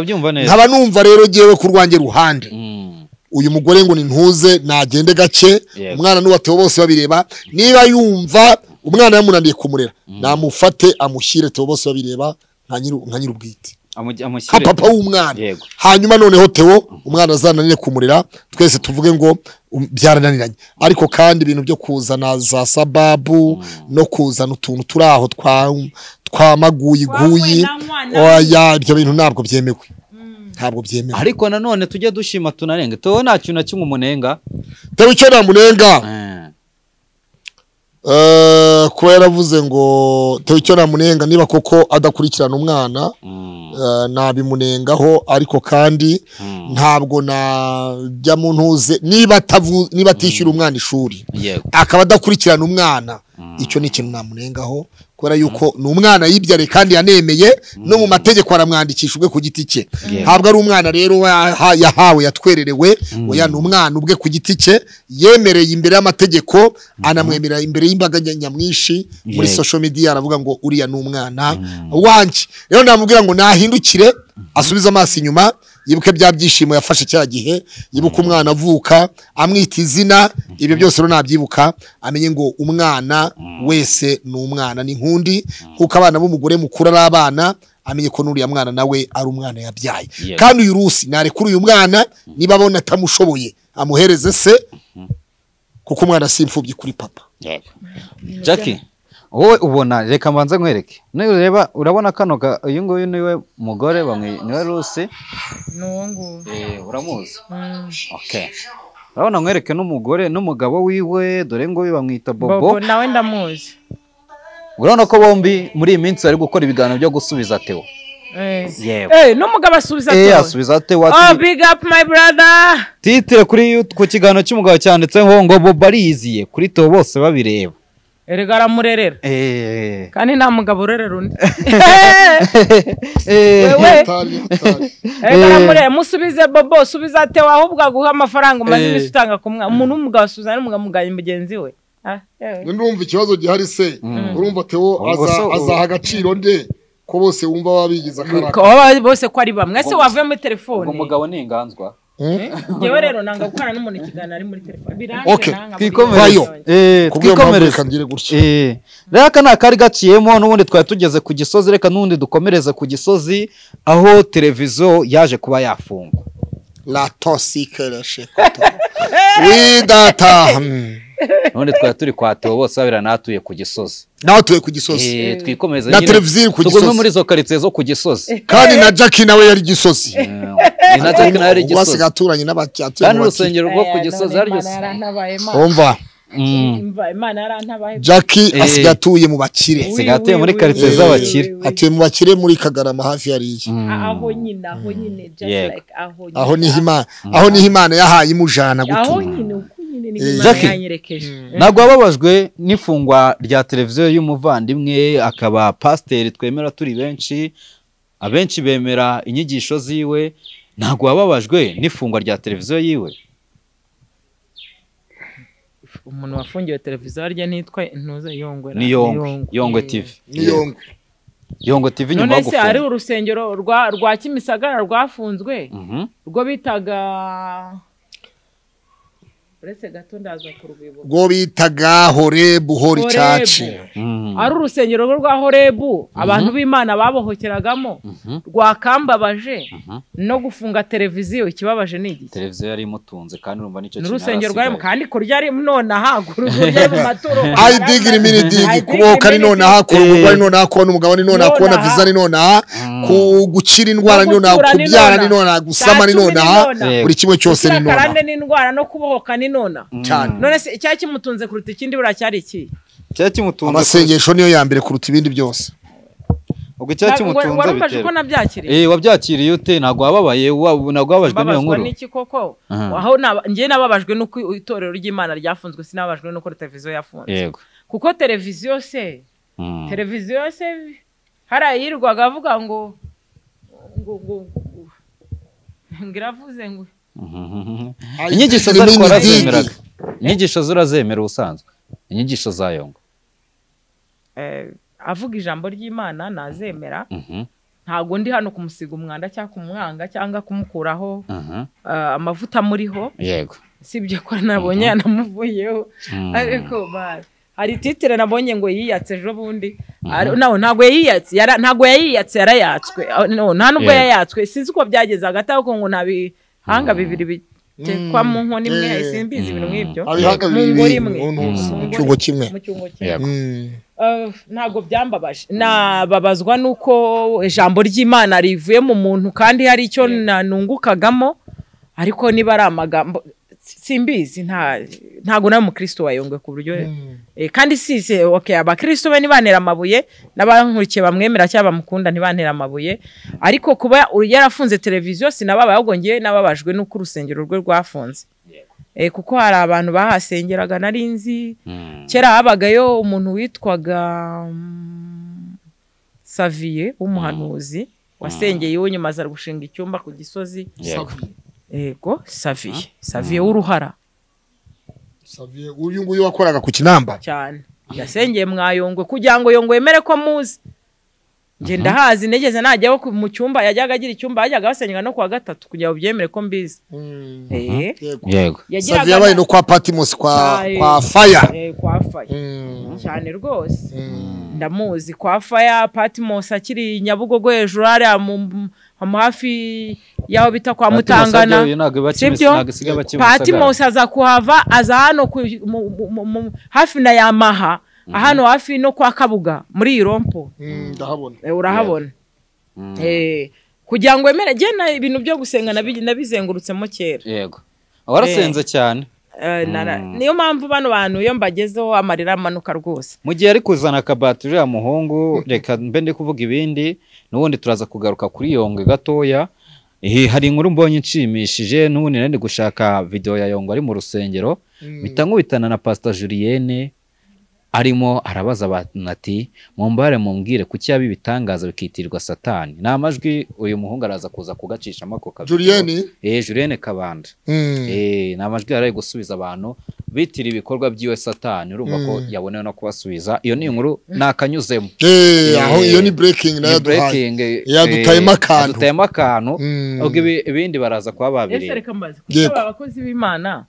nkaba numva rero jewe kurwange ruhande uyu mugore ngo ni ntuze nagende gake umwana n'uwa Theo bose babireba niba yumva umwana yamunaniye kumurera namufate amushyire Theo bose babireba nka nyirubwite papa w'umwana hanyuma noneho Theo umwana azananire kumurera twese tuvuge ngo byarananiranye ariko kandi ibintu byo kuzana za sababu no kuzana utuntu turaho twamaguyiguyi oya ibyo bintu ntabwo byemewe ariko nanone tujye dushima tunarenge Theo nta kintu na kimwe umunenga Theo icyo namunenga kuba yaravuze ngo tewe icyo namunenga niba koko adakurikirana umwana nabimunengaho ariko kandi ntabwo najya mu ntuze niba atishyura umwana ishuri akaba adakurikirana umwana icyo ni ikintu namunengaho kubera yuko ni umwana yibyare kandi yanemeye no mu mategeko aramwandikisha ubwe ku giti cye ntabwo ari umwana rero yahawe yatwererewe oya ni umwana ubwe ku giti cye yemereye imbere y'amategeko anamwemerera imbere y'imbaga nyamwinshi muri social media aravuga ngo uriya ni umwana wanjye rero namubwira ngo nahindukire asubize amaso inyuma yibuke bya byishimo yafashe cya gihe yibuka umwana avuka amwita izina ibyo byose rero nabyibuka amenye ngo umwana wese ni umwana ni nkundi kuko abana b'umugore mukuru ari abana amenye ko n'uriya mwana nawe ari umwana yabyaye kandi uyu rusi narekura uyu mwana niba abona atamushoboye amuhereze se kuko umwana si imfubyi kuri papa Jackie wowe ubona reka mbanze nkwereke nureba urabona kano uyu nguyu niwe mugore niwe Rusi n'uwo nguwo uramuzi okay urabona nkwereke n'umugore n'umugabo wiwe dore ngo bamwita Bobo nawe ndamuzi urabona ko bombi muri iyi minsi bari gukora ibiganiro byo gusubiza Theo n'umugabo asubiza Theo big up my brother titire ku kiganiro cy'umugabo cyanditseho ngo Bobo ariyiziye kuri Theo bose babireba erega aramurerera kandi nta mugabo urerera undi aramurera musubize Bobo subiza Theo ahubwo aguha amafaranga umaze iminsi utanga ku mwana umuntu w'umugabo asubiza n'umugabo muganye mugenzi we ndumva ikibazo gihari se urumva Theo azaha agaciro nde ko bose wumva babigize akaraka bose ko ari bamwe se wavuye muri telefone umugabo ni inganzwa yewe rero nanga gukana n'umuntu ikiganiro ari muri telefone okay twikomereze rero aka ni akari gaciyemo n'ubundi twari tugeze ku gisozi reka n'ubundi dukomereze ku gisozi aho televiziyo yaje kuba yafungwa la toxique la shekoto widata none twari turi kwa Theo bose babiranatuye ku gisozi natuye ku gisozi twikomeza na televiziyo ku gisozi tugume muri zo karitsiye zo ku gisozi kandi na Jackie nawe yari gisozi na Jackie nawe yari gisozi basigaturanye n'abacyatuye kandi urusengero rwo ku gisozi ari ryose umva Imana yarantabaye Jackie asigatuye mu bakire asigatuye muri karitsiye z'abakire atuye mu bakire muri Kagarama hafi yariye aho nyine just like aho ni Imana yahaye imujana gutuma ntabwo wababajwe n'ifungwa rya televiziyo y'umuvandimwe akaba pasiteri twemera turi benshi abenshi bemera inyigisho ziwe ntabwo wababajwe n'ifungwa rya televiziyo yiwe umuntu wafungiwe televiziyo harya nitwa ntuze Yongwe ni Yongwe TV Yongwe TV nyuma yo gufunga none se ari urusengero rwa Kimisagara rwafunzwe rwo bitaga uretse gato ndaza ku rwibutso rwo bitaga Horebu Hori Church ari urusengero rwa Horebu abantu b'Imana babohokeragamo rwakambabaje no gufunga televiziyo ikibabaje n'igi televiziyo yari imutunze kandi urumva nico kintu urusengero rwari kandi kurya ari none haguru mu maturo I dig minidi kuboka ari none hakuru ari none hakubona umugabo ni none hakubona visa ni none ku gukira indwara ni none kubyara ni none gusama ni none buri kimwe cyose ni none karande ni indwara no kubohoka ni none none se icya kimutunze kuruta ikindi buracyari iki cya kimutunze amasengesho niyo ya mbere kuruta ibindi byose ubwo cya kimutunze bitera wabyakiriye ute ntago wababaye ntago wabajwe n'iyo nkuru niki koko aho ngiye nababajwe nuko itorero ry'Imana ryafunzwe sinabajwe nuko televiziyo yafunzwe yego kuko televiziyo se harayirwaga avuga ngo ngiravuze ngo inyigisho zarazemeraga inyigisho zurazemera ubusanzwe inyigisho za Yongwe avuga ijambo ry'Imana nazemera ntago ndi hano kumusiga umwanda cyangwa kumwanga cyangwa kumukuraho amavuta muriho yego sibyo ko nabonye yanamuvuyeho ariko hari titire nabonye ngo yiyatse ejo bundi nawe ntago yiyatse yarayatswe nta nubwo yayatswe sinzi uko byageze hagati aho ngo nabihanga bibiri kwa mu nkoni imwe simbizi ibintu nk'ibyo mu ngori imwe mu cyungo kimwe ntago byambabaje nababazwa nuko ijambo ry'Imana rivuye mu muntu kandi hari icyo nanungukagamo ariko niba ari amagambo simbizi ntago nawe mukristo wa Yongwe ku buryo kandi sise okay abakristo be nibantera amabuye n'abankurikiye bamwemera cyangwa bamukunda ntibantera amabuye ariko kuba yarafunze televiziyo sinababa yagongeye nababajwe nuko urusengero rwe rwafunze kuko hari abantu bahasengeraga narinzi kera habagayo umuntu witwaga Saviye w'umuhanuzi wasengeye iwe nyuma aza gushinga icyumba ku Gisozi yego Saviye w'uruhara Saviye uyu nguyu wakoraga ku Kinamba cyane yasengeye mwayongwe kugira ngo Yongwe yemere ko muzi nje ndahazi negeze najyaho mu cyumba yajyaga agira icyumba yajyaga basengera no kwa gatatu kugira ngo byemere ko mbizi yego Saviye yabaye no kwa Patmos kwa Fire kwa Fire cyane rwose ndamuzi kwa Fire Patmos akiri Nyabugogo hejuru ari mu hafi yaho bita kwa Mutangana sibyo Patmos aza kuhava aza hano hafi na Yamaha hano hafi no kwa Kabuga muri Irompo ndahabona urahabona kugira ngo emere gena ibintu byo gusenga nabizengurutsemo kera yego warasenze cyane niyo mpamvu bano bantu iyo mbagezeho amarira amanuka rwose mu gihe ari kuzana akabatiri ya muhungu reka mbe ndi kuvuga ibindi n'ubundi turaza kugaruka kuri Yongwe gatoya hari inkuru mbonye nshimishije n'ubundi nari gushaka video ya Yongwe ari mu rusengero bitangubitana na Pastor Julienne arimo arabaza abantu ati mumbare mumbwire kuki yabi bitangaza bikitirwa Satani namajwi uyu muhungu araza kuza kugacisha amako Julienne Julienne Kabanda namajwi araye gusubiza abantu bitira ibikorwa byiwe Satani urumva ko yaboneye no kubasubiza iyo ni inkuru nakanyuzemo aho iyo ni breaking na yadutayemo akantu ubwo ibindi baraza kwa babiri ese reka mbaze kuko abakozi b'Imana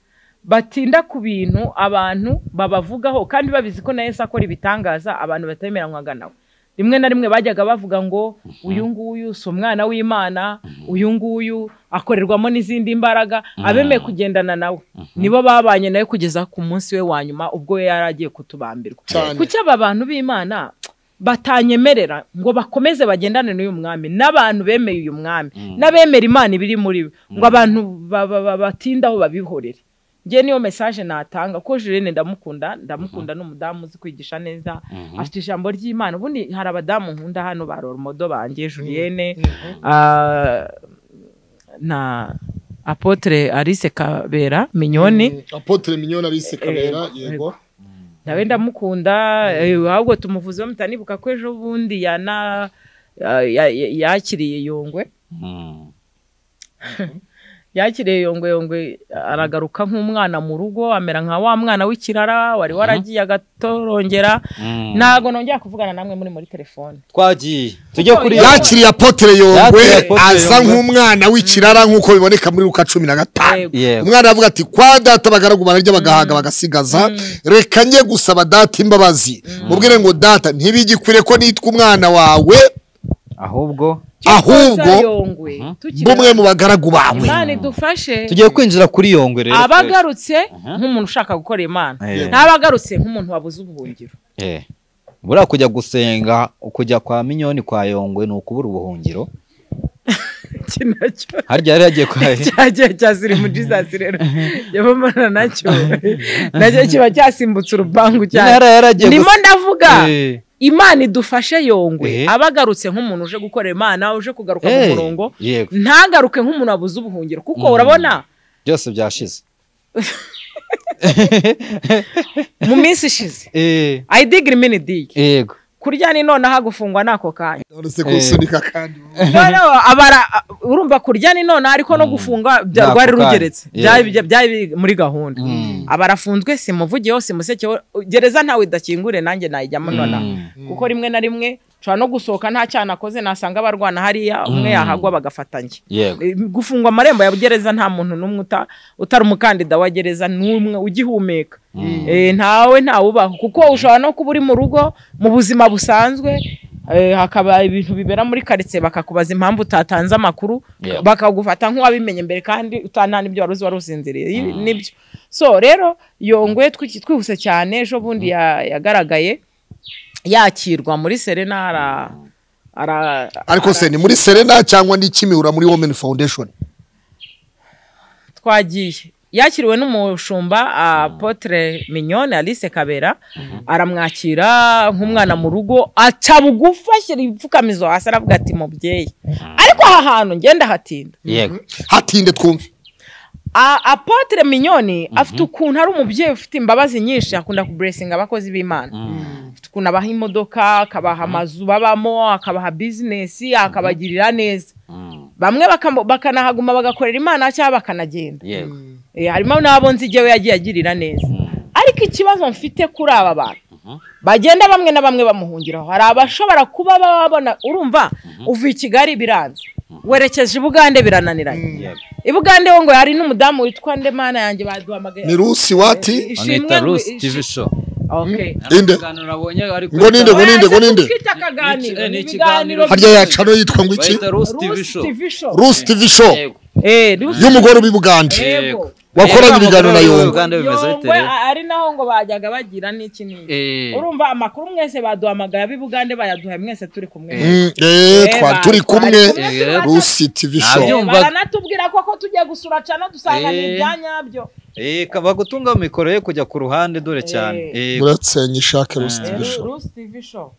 batinda ku bintu abantu babavugaho kandi babizi ko na Yesu akora ibitangaza abantu batemeranywaga nawe rimwe na rimwe bajyaga bavuga ngo uyu nguyu so umwana w'Imana uyu nguyu akorerwamo n'izindi imbaraga abemeye kugendana nawe nibo babanye nawe kugeza ku munsi we wa nyuma ubwo yaragiye kutubambirwa kuki aba bantu b'Imana batanyemerera ngo bakomeze bagendane n'uyu mwami n'abantu bemeye uyu mwami n'abemera Imana ibiri muri ngo abantu batindaho babihorere nge niyo message natanga ko Julienne ndamukunda n'umudamu uzi kwigisha neza afite ijambo ry'Imana ubundi hari abadamu nkunda hano ba role model banje Julienne na Apotre Alice Kabera Mignoni Apotre Mignoni Alice Kabera yego nawe ndamukunda ahubwo tumuvuze mutanibuka ko ejo bundi yakiriye Yongwe yakiriye Yongwe aragaruka nk'umwana mu rugo amera nka wa mwana w'ikirara wari waragiye agatorongera nago nongera kuvugana namwe muri telefone twagiye tujye kuri yakiriye Apotre Yongwe aza nk'umwana w'ikirara nk'uko biboneka muri Luka 15 umwana avuga ati kwa data bagaragu bararya bagahaga bagasigaza reka ngiye gusaba data imbabazi mubwire ngo data ntibigikwire ko nitwa umwana wawe ahubwo bumwe mu bagaragu bawe Imana idufashe tugiye kwinjira kuri Yongwe rero abagarutse nk'umuntu ushaka gukora Imana ntabagarutse nk'umuntu wabuze ubuhungiro bura kujya gusenga kujya kwa Mignoni kwa Yongwe no kubura ubuhungiro kinacyo harya yari yagiye kwa cyagiye cyaziri mu Jesus rero yabamana nacyo kiba cyasimbutse urubangu cyane nimo ndavuga Imana idufashe Yongwe abagarutse nk'umuntu uje gukora Imana uje kugaruka mu murongo ntagaruke nk'umuntu abuze ubuhungiro kuko urabona byose byashize mu minsi ishize I dig mini dig yego kurya ni none hagufungwa nako kanya uretse kusunika kandi urumva kurya ni none ariko no gufunga rwari rugeretse byari muri gahunda abarafunzwe simuvuge yose museke gereza ntawe idakingure nanjye nayijyamo nona kuko rimwe na rimwe cyo no gusohoka nta cyana akoze nasanga abarwana hariya umwe yahagwa bagafatanye gufungwa amarembo ya gereza nta muntu numwe utari umukandida wa gereza numwe ugihumeka ntawe ubaho kuko ushobora no kuba uri mu rugo mu buzima busanzwe hakaba ibintu bibera muri karitsiye bakakubaza impamvu utatanze amakuru bakagufata nk'uwabimenye mbere kandi utanana ibyo wari uzi wari usinziriye nibyo so rero Yongwe twihuse cyane ejo bundi yagaragaye yakirwa muri Serena ariko se ni muri Serena cyangwa ni Kimihurura muri Women Foundation twagiye yakiriwe n'umushumba Apotre Mignone Alice Kabera aramwakira nk'umwana mu rugo aca bugufi ashyira ibipfukamizo hasi aravuga ati mubyeyi ariko aha hantu ngenda hatinda yego hatinde twumve Apotre Mignone afite ukuntu ari umubyeyi ufite imbabazi nyinshi akunda kublessinga abakozi b'Imana afite ukuntu abaha imodoka akabaha amazu babamo akabaha business akabagirira neza bamwe bakanahaguma bagakorera Imana cyangwa bakanagenda yego harimo n'abo nzi jewe yagiye agirira neza ariko ikibazo mfite kuri aba bantu bagenda bamwe na bamwe bamuhungiraho hari abashobora kuba babona urumva uvuye i Kigali biranze werekeje Bugande birananiranye Ibugande ngo hari n'umudamu witwa Ndemana yanjye baduhamagaye ni Rusi wati anita Rusi TV show okay inde ngo ninde harya yacano yitwa ngo iki Rusi TV show y'umugore w'Ibugande wakoraga ibiganiro na Yongwe ari naho ngo bajyaga bagira n'iki n'iki urumva amakuru mwese baduhamagaye ab'Ibugande bayaduha mwese turi kumwe turi kumwe Rusi TV show baranatubwira ko tugiye gusura cyane dusanga n'ibyanyabyo bagutunga mikoro ye kujya ku ruhande dore cyane uretse nyishake Rusi TV show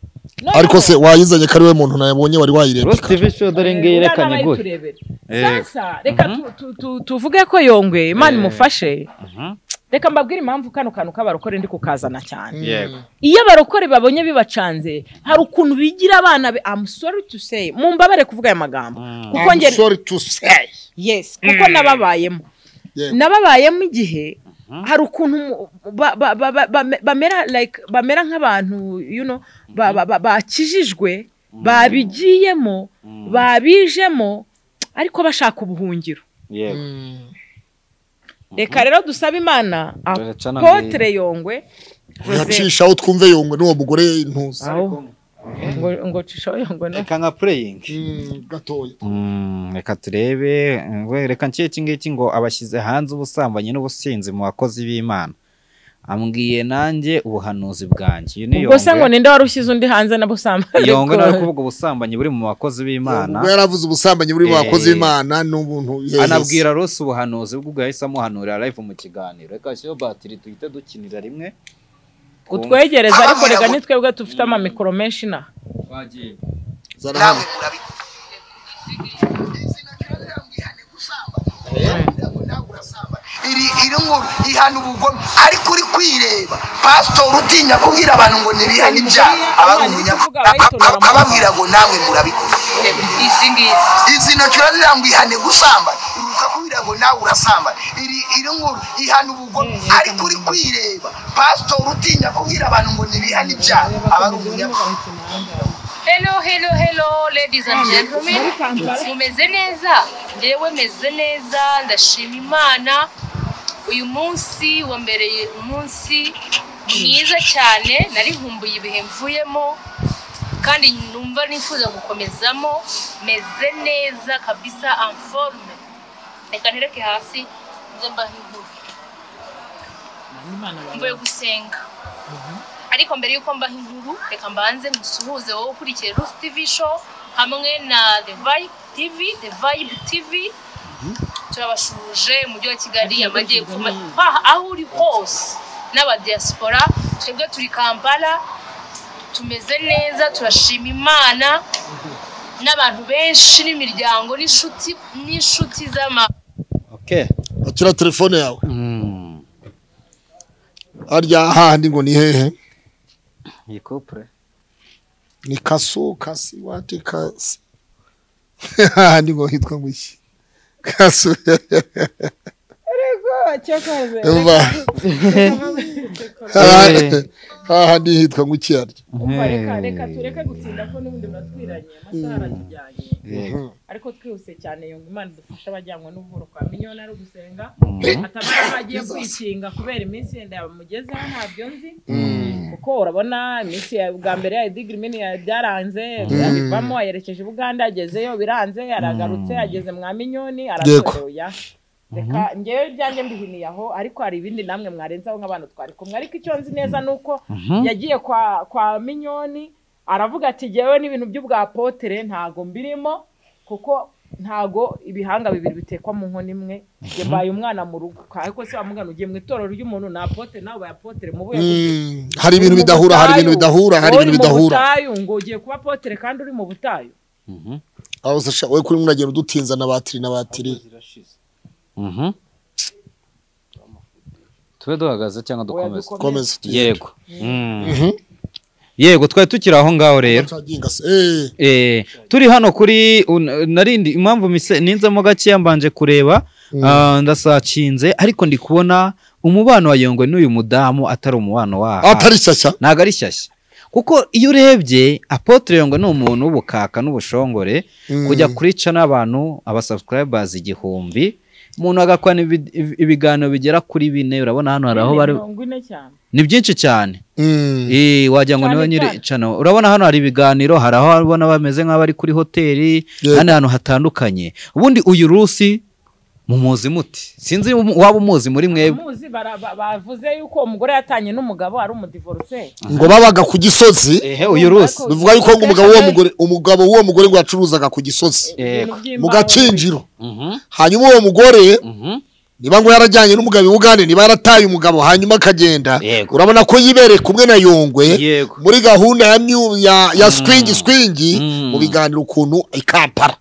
ariko se wayizanye kari we muntu nayabonye wari wayirebye Rusi TV show dore ngiyerekanye gute sasa reka tuvuge ko Yongwe Imana imufashe reka mbabwire impamvu kano kantu k'abarokore ndi kukazana cyane iyo abarokore babonye bibacanze hari ukuntu bigira abana be I'm sorry to say mumbabare kuvuga aya magambo kuko I'm sorry to say yes kuko nababayemo igihe hari ukuntu bamera nk'abantu you know bakijijwe babigiyemo babijemo ariko bashaka ubuhungiro reka rero dusaba Imana Apotre Yongwe yacishaho twumve Yongwe n'uwo mugore intuza ngo cishaho Yongwe no reka nka praying gatoya reka turebe reka ncyeki ngiki ngo abashyize hanze ubusambanye n'ubusinzi mu bakozi b'Imana ambwiye nanjye ubuhanuzi bwanjye ubwo se ngo ninde warushyize undi hanze na busambanye Yongwe nawe kuvuga ubusambanyi buri mu bakozi b'Imana ubwo yaravuze ubusambanyi buri mu bakozi b'Imana n'ubuntu anabwira Rose ubuhanuzi bwo yahise amuhanurira live mu kiganiro reka cyo batiri tuhite dukinira rimwe utwegereza ariko rega nitwebwe tufite ama mikoro menshi na wagiye zara iri nkuru ihana ubugome ariko uri kwireba pastor utinya kubwira abantu ngo nibihana ibyaha ababwira ngo namwe murabikora izi ntoki urazirambuye ihane gusambana uruka kubwira ngo nawe urasambana iri nkuru ihana ubugome ariko uri kwireba pastor utinya kubwira abantu ngo nibihana ibyaha abari umunyabyaha. Hello, ladies and gentlemen. Mumeze neza? Ndewe meze neza, ndashima Imana. Uyu munsi wambereye umunsi mwiza cyane, nari nkumbuye ibihe mvuyemo kandi numva nifuza gukomezamo. Meze neza kabisa, en forme. Reka ntereke hasi nze mbahe inkuru. Mvuye gusenga. Ariko mbere yuko mbaha inkuru reka mbanze musuhuze wowe ukurikiye Rusi TV show hamwe na The Vibe TV turabashuje umujyi wa Kigali amajyepfo aho uri hose n'aba diaspora twebwe turi Kampala tumeze neza turashima Imana n'abantu benshi n'imiryango n'inshuti z'ama akira telefone yawe arya handi ngo ni hehe ni couple ni kasi wati kasi handi ngo hitwa ngo iki kasu cyakoze handi hitwa ngo iki arya reka tureke gutsinda ko n'ubundi batwiranye amasaha arajyanye ariko twihuse cyane Yongwe Imana dufasha abajyanwe n'uburo kwa Mignone ari gusenga atabara bagiye kwikinga kubera iminsi yenda yamugezeho ntabyo nzi kuko urabona iminsi ya bwa mbere ya degree mini byaranze bivamo yerekeje Buganda agezeyo biranze aragarutse ageze mwa Mignone aratoreya reka ngewe byanjye mbihiniye aho ariko hari ibindi namwe mwarenzaho nk'abantu twari kumwe ariko icyo nzi neza nuko yagiye kwa Mignone aravuga ati jewe n'ibintu by'ubwa Apotre ntago mbirimo kuko ntago ibihanga bibiri bitekwa mu nkono imwe yabaye umwana mu rugo ariko se wamugana ugiye mu itorero ry'umuntu na apotre nawe bayapotre mu buye hari ibintu bidahura hari ibintu bidahura ngo ugiye kuba apotre kandi uri mu butayu aho se wowe kuri muragenda udutinza na batiri tube duhagaze cyangwa dukomeze yego yego twari tukiri aho ngaho rero turi hano kuri narindi impamvu ninzamo gake mbanje kureba ndasacinze ariko ndi kubona umubano wa Yongwe n'uyu mudamu atari umubano waha atari shyashya ntago ari shyashya kuko iyo urebye Apotre Yongwe ni umuntu w'ubukaka n'ubushongore kujya kurica n'abantu abasubscribers 1000 umuntu agakwana ibiganiro bigera kuri 4 urabona hano hari aho bari ni byinshi cyane wagira ngo niwe nyiri channel urabona hano hari ibiganiro hari aho abona bameze nk'abari kuri hoteli hano hano hatandukanye ubundi uyu Rusi mumuzi muti sinzi waba umuzi muri mwebwe umuzi bavuze yuko umugore yatanye n'umugabo ari umudivorce ngo babaga ku gisozi uyu Rusi bivuga yuko ngo umugabo w'uwo mugore ngo yacuruzaga ku gisozi mu gacinjiro hanyuma uwo mugore niba ngo yarajyanye n'umugabo Uganda niba yarataye umugabo hanyuma akagenda urabona ko yibereye kumwe na Yongwe muri gahunda ya swingi mu biganiro ukuntu ikampara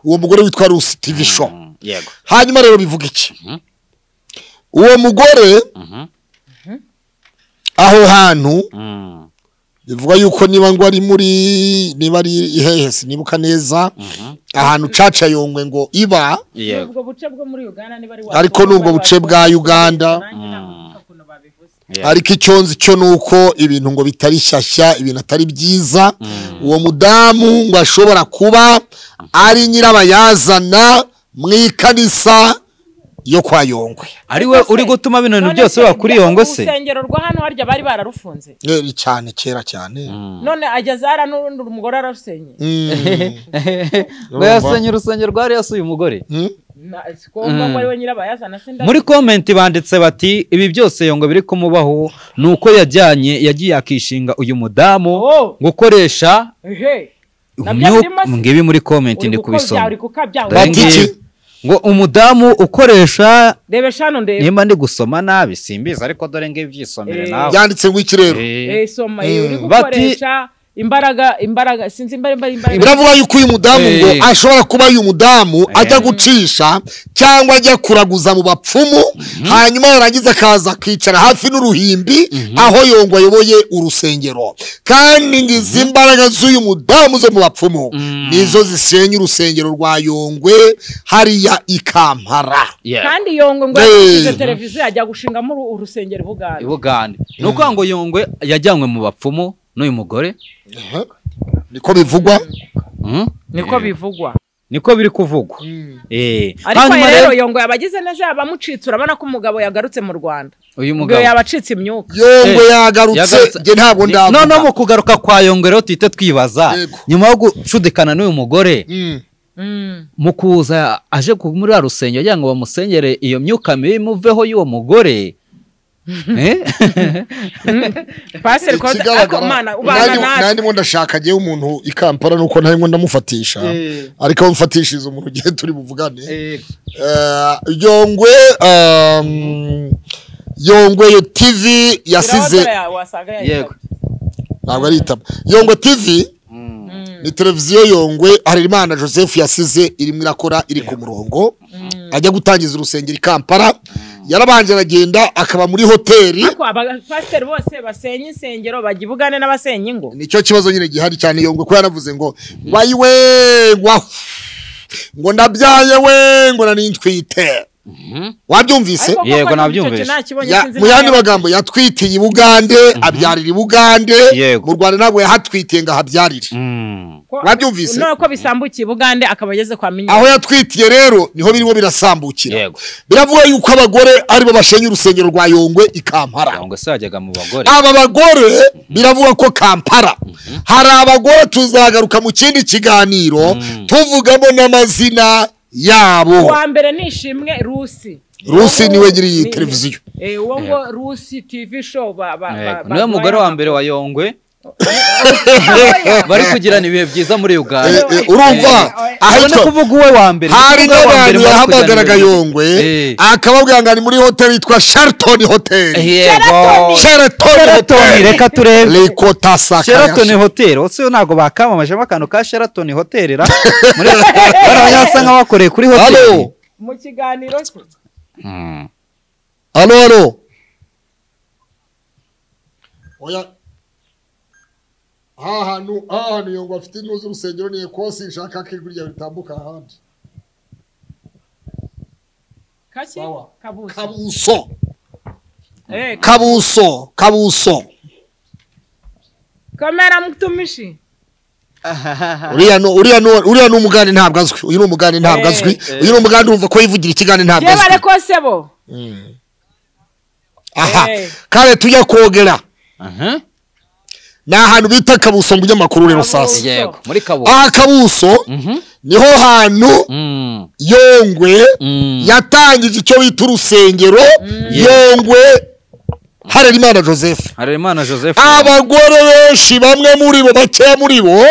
uwo mugore witwa Rusi TV show hanyuma rero bivuga iki uwo mugore aho hantu bivuga yuko niba ngo ari niba ari ihehesi nibuka neza ahantu caca Yongwe ngo iba ubwo buce bwo muri Uganda niba ari ariko nubwo buce bwa Uganda ariko icyonzi cyo nuko ibintu ngo bitari shyashya ibintu atari byiza uwo mudamu ngo ashobora kuba ari nyirabayazana mwikanisa yo kwa Yongwe ari we uri gutuma bintu byose bakuri Yongwe se urusengero rwa hano harya bari bararufunze cyane kera cyane none ageze ara n'urundi umugore ararusenye bayasenye urusengero rwari yasuye umugore muri comment banditse bati ibi byose Yongwe biri kumubaho nuko yagiye akishinga uyu mudamu gukoresha ngibi muri comment ndi kubisoma ngo umudamu ukoresha rebeshano ndebe nimba ndi gusoma nabi simbiza ariko dore ngiye byisomere nawe byanditse ngo iki rero soma uri gukoresha imbaraga sinzi imbaraga biravuga yuko uyu mudamu ngo ashobora kuba uyu mudamu ajya gucisha cyangwa ajya kuraguza mu bapfumu hanyuma yarangiza akaza akicara hafi n'uruhimbi aho Yongwe ayoboye urusengero kandi ngizi imbaraga z'uyu mudamu zo mu bapfumu nizo zisenya urusengero rwa Yongwe hariya ikampara kandi Yongwe ngo yashyize televiziyo ajya gushinga muri urusengero Bugande nuko ngo Yongwe yajyanywe mu bapfumu n'uyu mugore niko bivugwa niko biri kuvugwa ariko rero Yongwe yabagize neza abamucitse urabona ko umugabo yagarutse mu Rwanda uyu mugabo yabacitse imyuka Yongwe yagarutse je ntabwo ndavuga no mu kugaruka kwa Yongwe rero twite twibaza nyuma yo gucudikana n'uyu mugore mu kuza aje muri rusengero kugira ngo bamusengere iyo myuka mibi muveho y'uwo mugore passer ko akomana ubana nandi mo ndashaka giye umuntu ikampara nuko ntarimo ndamufatisha ariko amfatishije umuntu giye turi buvugane Yongwe TV yasize yego ntabwo ari itaba Yongwe TV ni televiziyo Yongwe Harerimana Joseph yasize irimo irakora iri ku murongo ajya gutangiza urusengero ikampara yarabanje aragenda akaba muri hoteli ako abapasiteri bose basenye insengero bagibugane n'abasenye ingo nicyo kibazo nyine gihari cyane Yongwe ko yaravuze ngo wayiwe ngo ndabyaye we ngo nanintwite wabyumvise yego nabyumvise mu yandi magambo yatwitiye Bugande abyarira Bugande mu Rwanda ntabwo yahatwitiye ngo ahabyarire wabyumvise nuko bisambukiye Bugande akabageze kwa Minya aho yatwitiye rero niho birimo birasambukira biravuga yuko abagore aribo bashenye urusengero rwa Yongwe ikampara Yongwe sajyaga mu bagore aba bagore biravuga ko Kampara hari abagore tuzagaruka mu kindi kiganiro tuvugamo n'amazina yabo wa mbere nishimwe Rusi niwe nyiri iyi televiziyo uwo ngo Rusi TV show niwe mugore wa mbere wa Yongwe bari kugirana ibihe byiza muri Uganda. Urumva ahitwa kuvuga uwe wa mbere hari n'abantu yahamagaraga Yongwe akababwira ngo ari muri hotel yitwa Sheraton Hotel. Sheraton reka turebe Likota Saka Sheraton Hotel ose nago bakamamaje makano ka Sheraton Hotel ra muri baranyasa nka bakoreye kuri hotel mu kiganiro cye. Halo oya hantu Yongwe afite inuzu urusengero ni Ekosi nshaka ko ijwi ryawe ritambuka ahandi. Kaki Kabuso kamera mtumishi uriya ni umugani ntabwo azwi. Uyu ni umugani ntabwo azwi. Uyu ni umugani umva ko yivugira ikigani ntabwo azwi. Jebare ko sebo kare tujya kogera ni ahantu bita Kabuso mu binyamakuru rero sasa. Yego muri Kabuso. Kabuso niho hantu Yongwe yatangije icyo bita urusengero. Yongwe Harerimana Joseph abagore benshi bamwe muri bo bake muri bo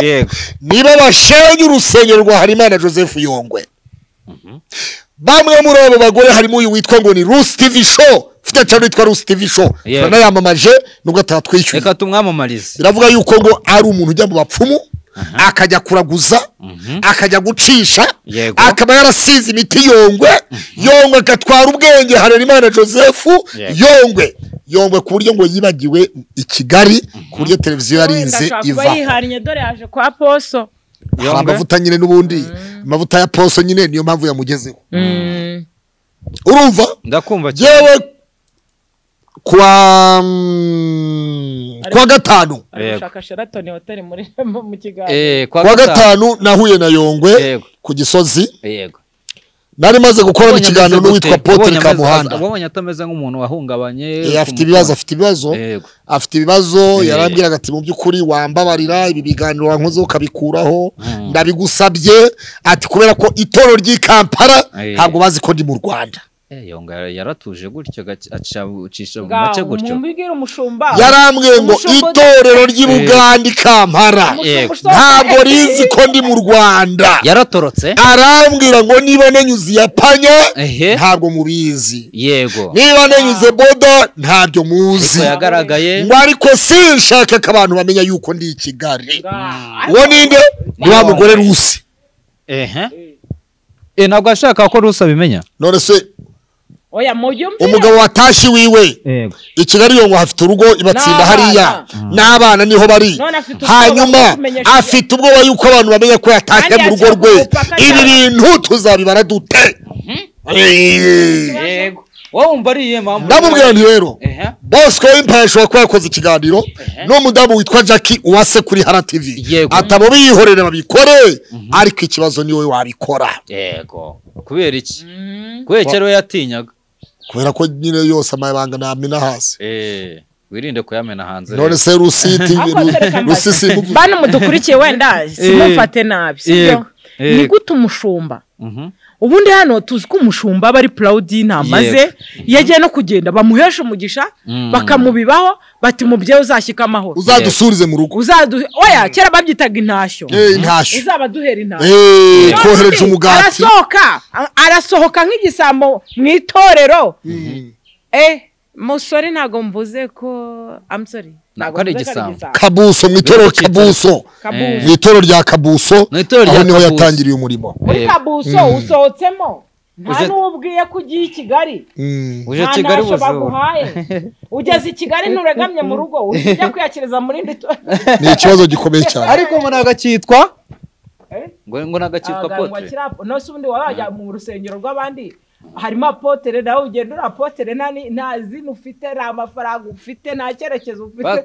niba bashenye urusengero rwa Harerimana Joseph Yongwe. Bamwe muri abo bagore harimo uyu witwa ngo ni Rusi TV Show. Fite cyane witwa Rusi TV Show. Nayamamaje nubwo atatwishyuye. Reka tumwamamarize. Biravuga yuko ngo ari umuntu ujya mu bapfumu akajya kuraguza akajya gucisha akaba yarasize imiti Yongwe. Yongwe akatwara ubwenge Harerimana Joseph Yongwe ku buryo ngo yibagiwe i Kigali ku buryo televiziyo yarinze iva. Yihariye dore yaje kwa Poso. Amavuta nyine n'ubundi amavuta ya Poso nyine niyo mpamvu yamugezeho. Urumva ndakumva yewe kwa gatanu ashaka Sheraton Hotel muri mu kiganiro kwa gatanu nahuye na Yongwe ku Gisozi. Yego nari maze gukora mu kiganiro n'uwitwa Potre Kamuhanda. Wabonye atameze nk'umuntu wahungabanye. Afite ibibazo yarambwiraga ati mu by'ukuri wambabarira ibi biganiro wankoze ukabikuraho ndabigusabye ati kubera ko itoro ry'i Kampala ntabwo bazi ko ndi mu Rwanda. Yongwe yaratuje gutyo acisha mu mace gutyo. Yarambwiye ngo itorero ry'i Buganda Kampala ntabwo rizi ko ndi mu Rwanda. Yaratorotse arambwira ngo niba nanyuze yapanya ntabwo mubizi. Yego niba nanyuze boda ntabyo muzi. Yagaragaye ngo ariko sinshaka ko abantu bamenya yuko ndi i Kigali. Uwo ninde ni wa mugore Rusi. Ntabwo ashaka ko Rusi abimenya. None se oya mubyumvira umugabo watashi wiwe i Kigali Yongwe hafite urugo ibatsinda hariya n'abana niho bari. Hanyuma afite ubwoba yuko abantu bamenya ko yatashye mu rugo rwe. Ibi bintu tuzabibara dute? Yego wowe umva ari iye mpamvu ndamubwira nti rero Bosco Empire ashobora kuba yakoze ikiganiro n'umudamu witwa Jackie Uwase kuri Hara TV atabo bihorere babikore ariko ikibazo ni wowe wabikora. Yego kubera iki kubera cyero yatinyaga kubera ko nyine yose amabanga namena hasi. Wirinde kuyamena hanze. None se Rusiti Rusisi bana mudukurikiye wenda simufate nabi sibyo ni gute umushumba. Ubundi hano tuzi ko umushumba bari proud y'intamaze yagiye no kugenda bamuhesha umugisha bakamubibaho bati mubyeyi uzashyika amahoro uzadusurize mu rugo oya kera babyitaga intashyo uzabaduhera intashyo kohereje umugati arasohoka nk'igisambo mu itorero. Musore ntago mvuze ko I'm sorry ntago ari igisambo. Kabuso mu itorero Kabuso mu itorero rya Kabuso aho niho yatangiriye umurimo. Muri Kabuso usohotsemo nta n'ubwiye ko ugiye i Kigali. Uje Kigali baguhaye ugeze i Kigali nturegamye mu rugo ujya kwiyakiriza muri ndi. Ni ikibazo gikomeye cyane. Ariko ngo nagakitwa ngo nagakitwa Potre no se ubundi wajya mu rusengero rw'abandi harimo apotere nawe ugenda uri apotere nta zina ufite nta amafaranga ufite nta cyerekezo ufite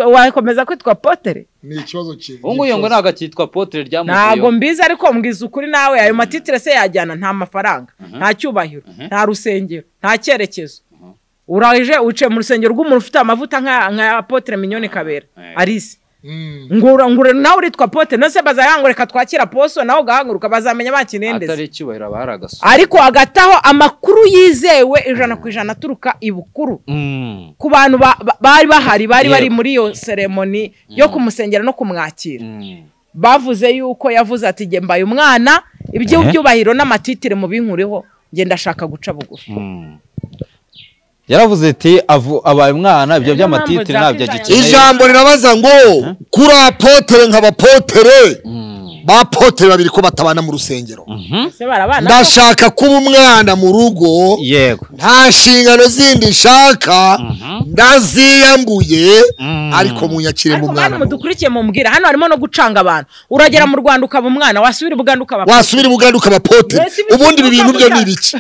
wakomeza kwitwa apotere. Ni ikibazo cye ngo Yongwe nagakitwa Potre ryamugiye. Ntabwo mbizi ariko mbwiza ukuri nawe ayo matitire se yajyana nta mafaranga nta cyubahiro nta rusengero nta cyerekezo. Uraje uce mu rusengero rw'umuntu ufite amavuta nka apotre Mignone Kabera Alice ngura nawe uritwa Apotre nose bazayangureka twakira Apostle nawe ugahanguruka bazamenya bakinendeze atari icyubahiro abaharagasura ariko hagataho amakuru yizewe 100% aturuka ibukuru ku bantu bari bahari bari muri iyo ceremony yo kumusengera no kumwakira bavuze yuko yavuze ati nge mbaye umwana ibyo byubahiro n'amatitire mu binkuriho nge ndashaka guca bugufi yaravuze ati abaye umwana ibyo by'amatitire nabyo agikeneye ijambo rirabaza ngo kuri Apotre nk'abapotere ba Potere babiri ko batabana mu rusengero ndashaka kuba umwana mu rugo yego nta nshingano zindi nshaka ndaziyambuye ariko munyakire mu mwana mudukurikiye mumbwira hano harimo no gucanga abantu uragera mu Rwanda ukaba umwana wasubira Buganda ukaba Potere ubundi ibi bintu byo ni ibiki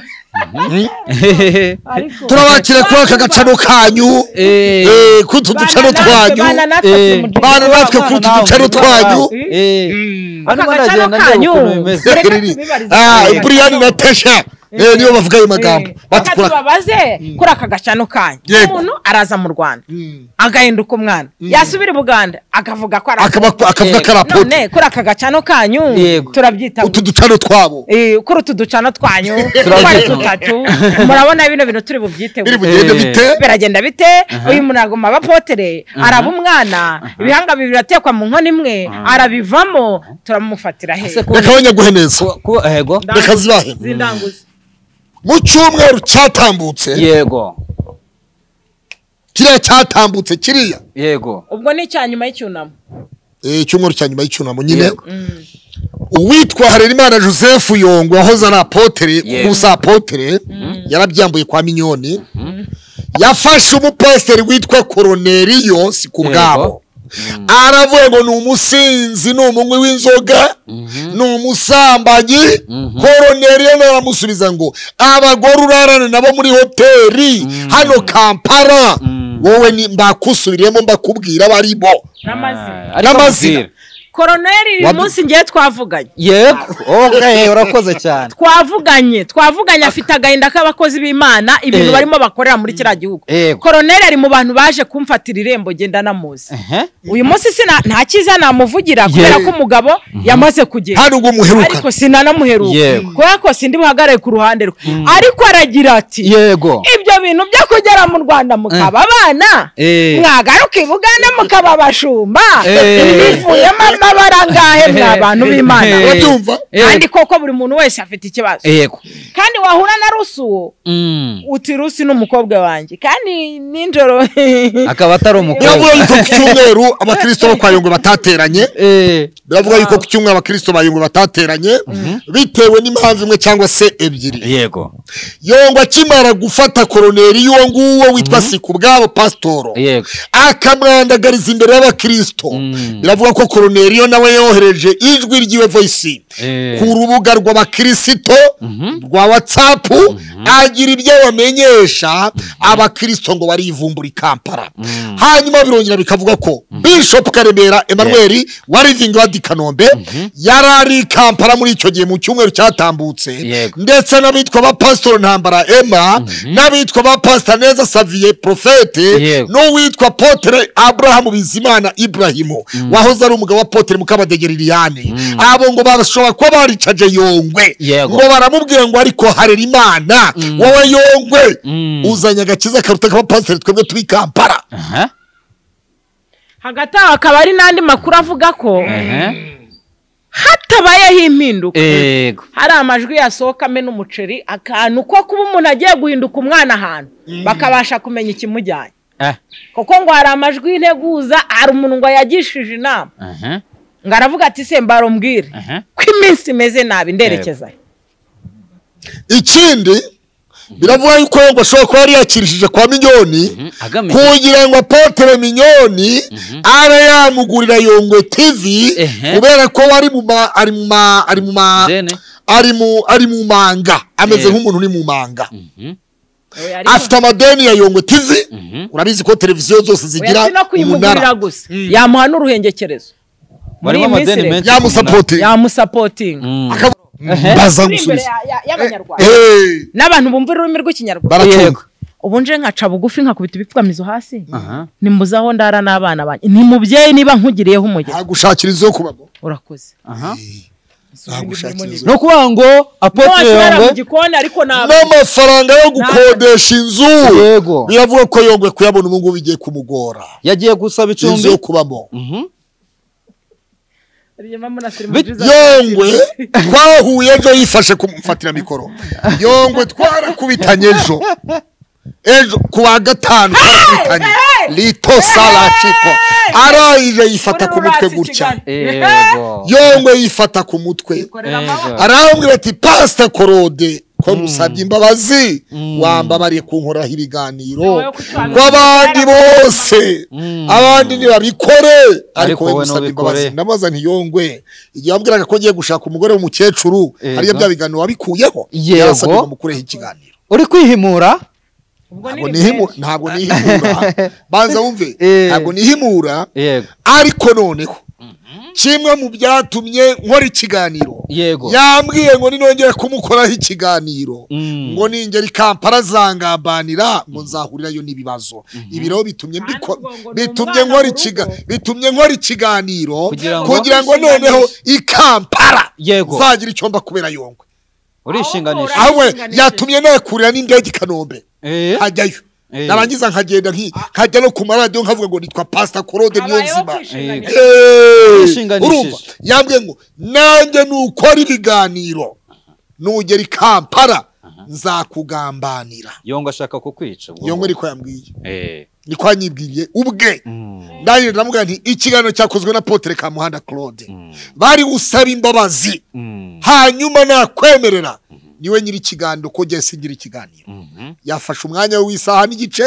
turabakire kuri aka gacano kanyu kutu ducano twanyu bana natwe kutu ducano twanyu aka gacano kanyu Brian na Tesha niyo bavuga ayo magambo batubabaze kuri aka gacano kanyu umuntu araza mu Rwanda agahinduka umwana yasubira Buganda akavuga ko akavuga none kuri aka gacano kanyu turabyita utu ducano twabo kuri utu ducano twanyu twari tutatu murabona bino bintu turi bubyite biragenda bite uyu munagoma Apotre araba umwana ibihanga bibiri atekwa mu nkono imwe arabivamo turamufatira he bakabanya guheneza yego bakazibahe zindanguze mu cyumweru cyatambutse yego kiriya cyatambutse kiriya yego ubwo ni cyanyuma y'icyunamo icyumweru cyanyuma y'icyunamo nyine uwitwa Harerimana Joseph Yongwe wahoze ari Apotre gusa Apotre yarabyambuye kwa Minyoni yafashe umupasiteri witwa Koroneliyo si kubwabo aravuye ngo ni umusinzi ni umunywi w'inzoga ni umusambanyi Koroneliyo naramusubiza ngo abagore urarana nabo muri hoteli hano Kampala wowe ni mbakusubiriyemo mbakubwira barimo n'amazina Koroneli uyu munsi ngiye twavuganye yego urakoze cyane twavuganye afite agahinda k'abakozi b'Imana ibintu barimo bakorera muri kiriya gihugu Koroneli ari mu bantu baje kumfatira irembo genda namuzi uyu munsi nta cyiza namuvugira kubera ko umugabo yamaze kugenda hano ngo muheruka ariko sinanamuheruka kubera ko sindi buhagarare ku ruhande rwe ariko aragira ati yego ibyo bintu byo kugera mu Rwanda mukaba abana mwagaruka i Buganda mukaba abashumba bivuyemo amabarangahe mw'abantu b'Imana urabyumva kandi koko buri muntu wese afite ikibazo kandi wahura na Rusu uti Rusi n'umukobwa wanjye kandi ninjoro akaba atari umukobwa yavuga yuko ku cyumweru abakristo bo kwa Yongwe batateranye biravuga yuko ku cyumweru abakristo ba Yongwe batateranye bitewe n'impamvu imwe cyangwa se ebyiri yego Yongwe akimara gufata Koroneliyo nguwo witwa Sikubwabo pasitoro akamwandagariza imbere y'abakristo biravuga ko Koroneliyo nawe yohereje ijwi ryiwe voice ku rubuga rw'abakristo rwa WhatsApp agira ibyo bamenyesha abakristo ngo barivumbura Kampala hanyuma birongera bikavuga ko Bishop Karemera Emmanuel wa Living Word Kanombe yarari Kampala muri icyo gihe mu cyumweru cyatambutse ndetse n'abitwa ba Pastor Ntambara Emma n'abitwa ba Pastor Neza Xavier Prophete no witwa Apotre Abraham Bizimana Ibrahimu wahoze ari umugabo wa Apotre Mukabadege Liliane abo ngo barashobora kuba baricaje Yongwe ngo baramubwira ngo ariko Harerimana wowe Yongwe uzanya agakiza karuta ka Pastor twebwe tubi Kampala hagati aho akaba ari n'andi makuru avuga ko hatabayeho impinduka hari amajwi yasohokame n'umuceri akantu ko kuba umuntu agiye guhinduka umwana ahantu bakabasha kumenya ikimujyanye kuko ngo hari amajwi y'integuza hari umuntu ngo yagishije inama ngo aravuga ati se mbarombwire ko iminsi imeze nabi nderekeza ikindi biravuga yuko ngo ashobora kuba yari yakirishije kwa Minyoni kugira ngo Apotre Minyoni abe yamugurira Yongwe TV kubera ko ari mu manga ameze nk'umuntu uri mu manga afite amadeni ya Yongwe TV urabizi ko televiziyo zose zigira umunara yamuha n'uruhengekerezo barimo amadeni menshi yamusapoting baza gusubiza y'abanyarwanda n'abantu bumva ururimi rw'ikinyarwanda ubu nje nkaca bugufi nkakubita ibipfukamizo hasi nimbuza aho ndara n'abana banjye ni mubyeyi niba nkugiriyeho umugezi ntagushakiriza yo kubamo urakoze no kuvuga ngo Apotre Yongwe mu gikoni ariko n'amafaranga yo gukodesha inzu yego biravuga ko Yongwe kuyabona ubu ngubu bigiye kumugora yagiye gusaba icumbi inzu yo kubamo Yongwe twahuye ejo yifashe kumfatira mikoro Yongwe twarakubitanye ejo kuwa gatanu twarakubitanye lito sala chiko arayije yifata ku mutwe gutya Yongwe yifata ku mutwe arambwira ati Pastor Claude ko musabye imbabazi wambabariye kunkoraho ibiganiro kw'abandi bose abandi ntibabikore ariko we musabye imbabazi ndamaza nti Yongwe igihe wambwiraga ko ngiye gushaka umugore w'umukecuru hariya bya biganiro wabikuyeho yarasabye ngo mukureho ikiganiro uri kwihimura ntabwo nihimura banza wumve ntabwo nihimura ariko noneho kimwe mu byatumye nkora ikiganiro yambwiye ngo ninongera kumukoraho ikiganiro ngo ningera Kampala zangambanira ngo nzahurirayo n'ibibazo ibiro bitumye nkora ikiganiro kugira ngo noneho Kampala zagira icyo mba kubera Yongwe urishinganisha awe yatumye nakurira n'indege i Kanombe hajyayo narangiza nkagenda nkajya no ku maradiyo nkavuga ngo nitwa Pastor Claude Niyonzima urumva yambwiye ngo nanjye nukora ibiganiro nugera Kampala nzakugambanira Yongwe ashaka kukwica Yongwe ariko yambwiye niko yanyibwiriye ubwe ndanye ndamubwira nti ikiganiro cyakozwe na Apotre Kamuhanda Claude bari usaba imbabazi hanyuma nakwemerera niwe nyiri ikiganiro ko giye singira ikiganiro yafashe umwanya w'isaha n'igice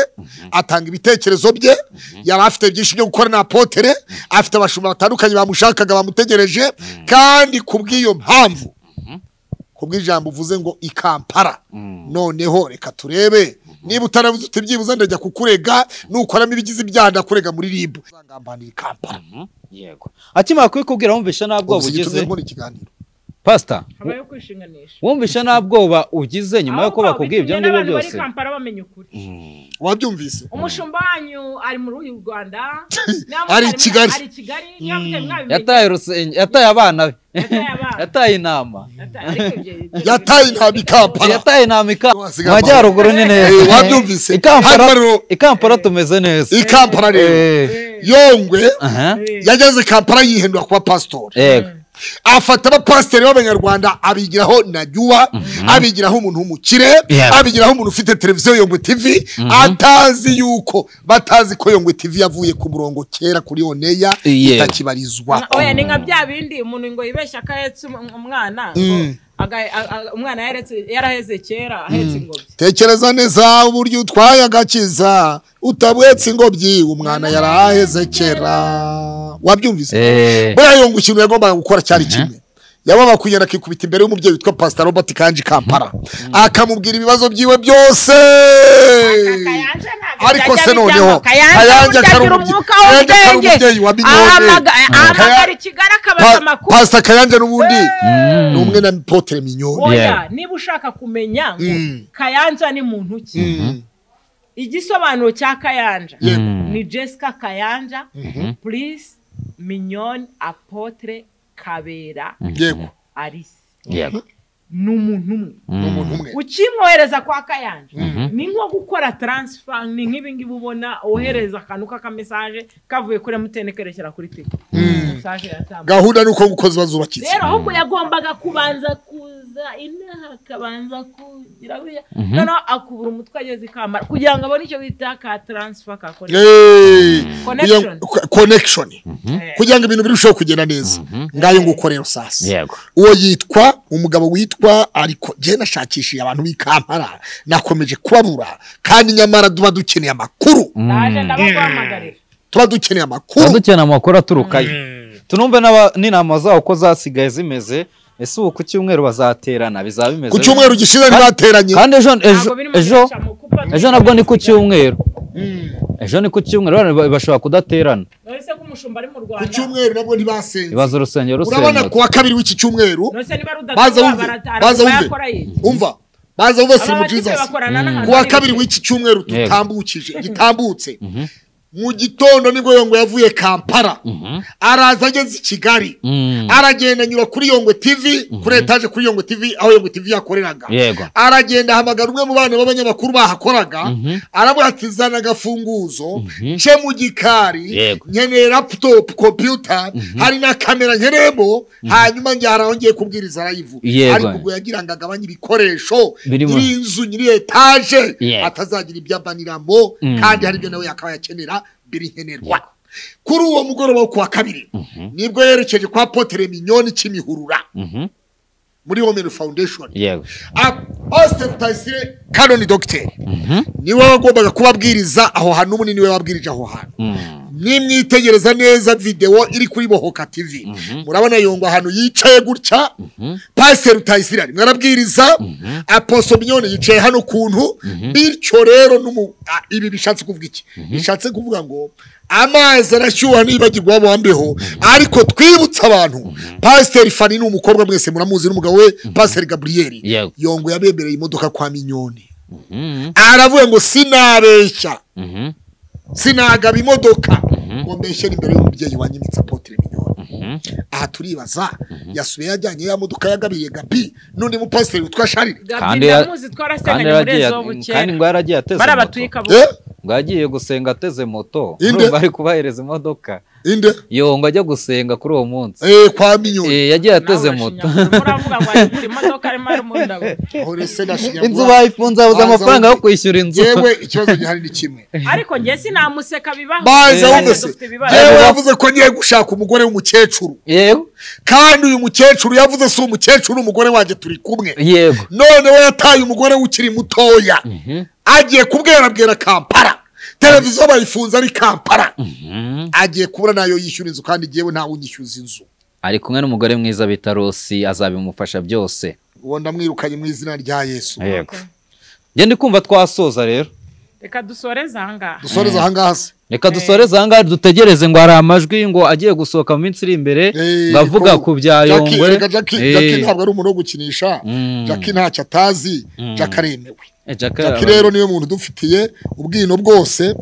atanga ibitekerezo bye yari afite byinshi byo gukora na Apotre afite abashumba batandukanye bamushakaga bamutegereje kandi kubw'iyo mpamvu kubw'ijambo uvuze ngo Kampala noneho reka turebe niba utaravuze utibyibuza ndajya kukurega nukoramo ibigize ibyaha ndakurega muri RIB zangambanira Kampala yego akimara kubikubwira wumvisha nabwo bugize Pastor wumvisha nabwoba ugize nyuma yo ko bakubwiye ibyo ngibyo byose wabyumvise umushumba wanyu ari mu Rwanda ari Kigali yataye rusenge yataye abana yataye inama yataye intama Kampala yataye intama Majyaruguru ni neza wabyumvise Kampala tumeze neza Kampala rero Yongwe yageze Kampala yihindura kuba pastor afata abapasiteri b'abanyarwanda abigiraho najyuwa abigiraho umuntu w'umukire abigiraho umuntu ufite televiziyo Yongwe TV atazi yuko batazi ko Yongwe TV yavuye ku murongo kera kuri Oneya itakibarizwa oya ni nka bya bindi umuntu ngo yibeshya akahetse umwana umwana yaraheze kera ahetse ingobyi tekereza neza uburyo utwaye agakiza utabwetse ingobyi umwana yaraheze kera wabyumvise baya Yongwe ikintu yagombaga gukora cyari kimwe yababa kugenda akikubita imbere y'umubyeyi witwa Pastor Robert Kanji Kampala akamubwira ibibazo byiwe byose ariko se noneho Kayanja karumubyeyi wa Minyone Pastor Kayanja n'ubundi n'umwe na Apotre Minyone oya niba ushaka kumenya Kayanja ni muntu ki igisobanuro cya Kayanja ni Jessica Kayanja please Minyone Apotre Kabera yego Alice yego n'umuntu umwe ukimwohereza kwa Kayanja ni nko gukora transfer ni nk'ibingi bubona ohereza akantu ka message kavuye kuri MTN kerekera kuri Tigo gahunda nuko gukoza bazubakitse rero ahubwo yagombaga kubanza kuza inaha kabanza kugira buriya none akubura umutwe ageze Kampala kugira ngo abone icyo bita ka transfer ka connection kugira ngo ibintu birusheho kugenda neza ngayo ngukorero sasa yego uwo yitwa umugabo witwa ariko je nashakishije abantu b'Ikampala nakomeje kubabura kandi nyamara duba dukeneye amakuru naje ndabagwamagarira tuba dukeneye amakuru aturukaye tunumve n'inama zawo ko zasigaye zimeze ese ubu ku cyumweru bazaterana bizaba bimeze ku cyumweru gishize ntibateranye kandi ejo nabwo ni ku cyumweru ejo ni ku cyumweru bashobora kudaterana nose ko umushumba ari mu Rwanda ku cyumweru nabwo ntibasenze ibazo urusengero urabona ku wa kabiri w'iki cyumweru baza umva baza bose mu Jesus kuwa kabiri w'iki cyumweru gitambutse mu gitondo nibwo Yongwe yavuye Kampala araza ageze i Kigali aragenda anyura kuri Yongwe TV kuri etaje kuri Yongwe TV aho Yongwe TV yakoreraga aragenda ahamagara umwe mu bana b'abanyamakuru bahakoraga arabwatizana agafunguzo nce mu gikari nkeneye laptop computer hari na kamera nkerebo hanyuma njye harongeye kubwiriza live ariko ubwo yagiranga agabanya ibikoresho iri inzu nyiri etaje atazagira ibyabaniramo kandi hari byo nawe yakaba yakenera biri nkenerwa kuri uwo mugoroba wo kuwa kabiri nibwo yerekeje kwa Apotre Mignone Kimihurura muri Women Foundation Pastor Taisire Canon Doctor niwe wagombaga kubabwiriza aho hantu munini we wabwirije aho hantu nimwitegereza neza video iri kuri Bohoka TV murabona Yongwe ahantu yicaye gutya Pastor Taisire mwarabwiriza Apostle Mignone yicaye hano kuntu bityo rero ibi bishatse kuvuga iki bishatse kuvuga ngo amazi arashyuha nibagirwa wambeho ariko twibutsa abantu Pastor Fani ni umukobwa mwese muramuzi n'umugabo we Pastor Gabriel Yongwe yabebereye imodoka kwa Mignone aravuye ngo sinabeshya sinagaba imodoka ngo mbeshe imbere y'umubyeyi wanyimitse Apotre Mignone aha turibaza yasubiye yajyanye ya modoka yagabiye Gabi n'undi mu pastor witwa Sharire kandi ndamuzi twarasenganye muri ezo bukera kandi ngo yaragiye ateze barabatwika ngagiye gusenga ateze moto bari kubahereza imodoka inde Yongwe ajya gusenga kuri uwo munsi kwa Mignone yagiye ateze moto muravuga ngo ari imodoka ari mari mu ndabo urese nashinya inzu bayifunze abuza amafaranga yo kwishyura inzu yewe ikibazo gihari ni kimwe ariko ngiye sinamuseka bibaho baza wumvise yewe yavuze ko ngiye gushaka umugore w'umukecuru yego kandi uyu mukecuru yavuze si umukecuru umugore waje turi kumwe yego none we yataye umugore ukiri mutoya agiye kubwera Kampala televiziyo bayifunze ari Kampala agiye kubura nayo yishyura inzu kandi giyewe ntawe unyishyuza inzu ari kumwe n'umugore mwiza bita Rosi azabimufasha byose uwo ndamwirukanye mu izina rya Yesu yego ndi kumva twasoza rero reka dusoreze ahangaha reka dusoreze ahangaha dutegereze ngo hari amajwi ngo agiye gusohoka mu minsi iri imbere bavuga ku bya Yongwe Jackie ntabwo ari umuntu wo gukinisha Jackie ntacyo atazi Jackie aremewe Jackie rero niwe muntu dufitiye ubwino bwose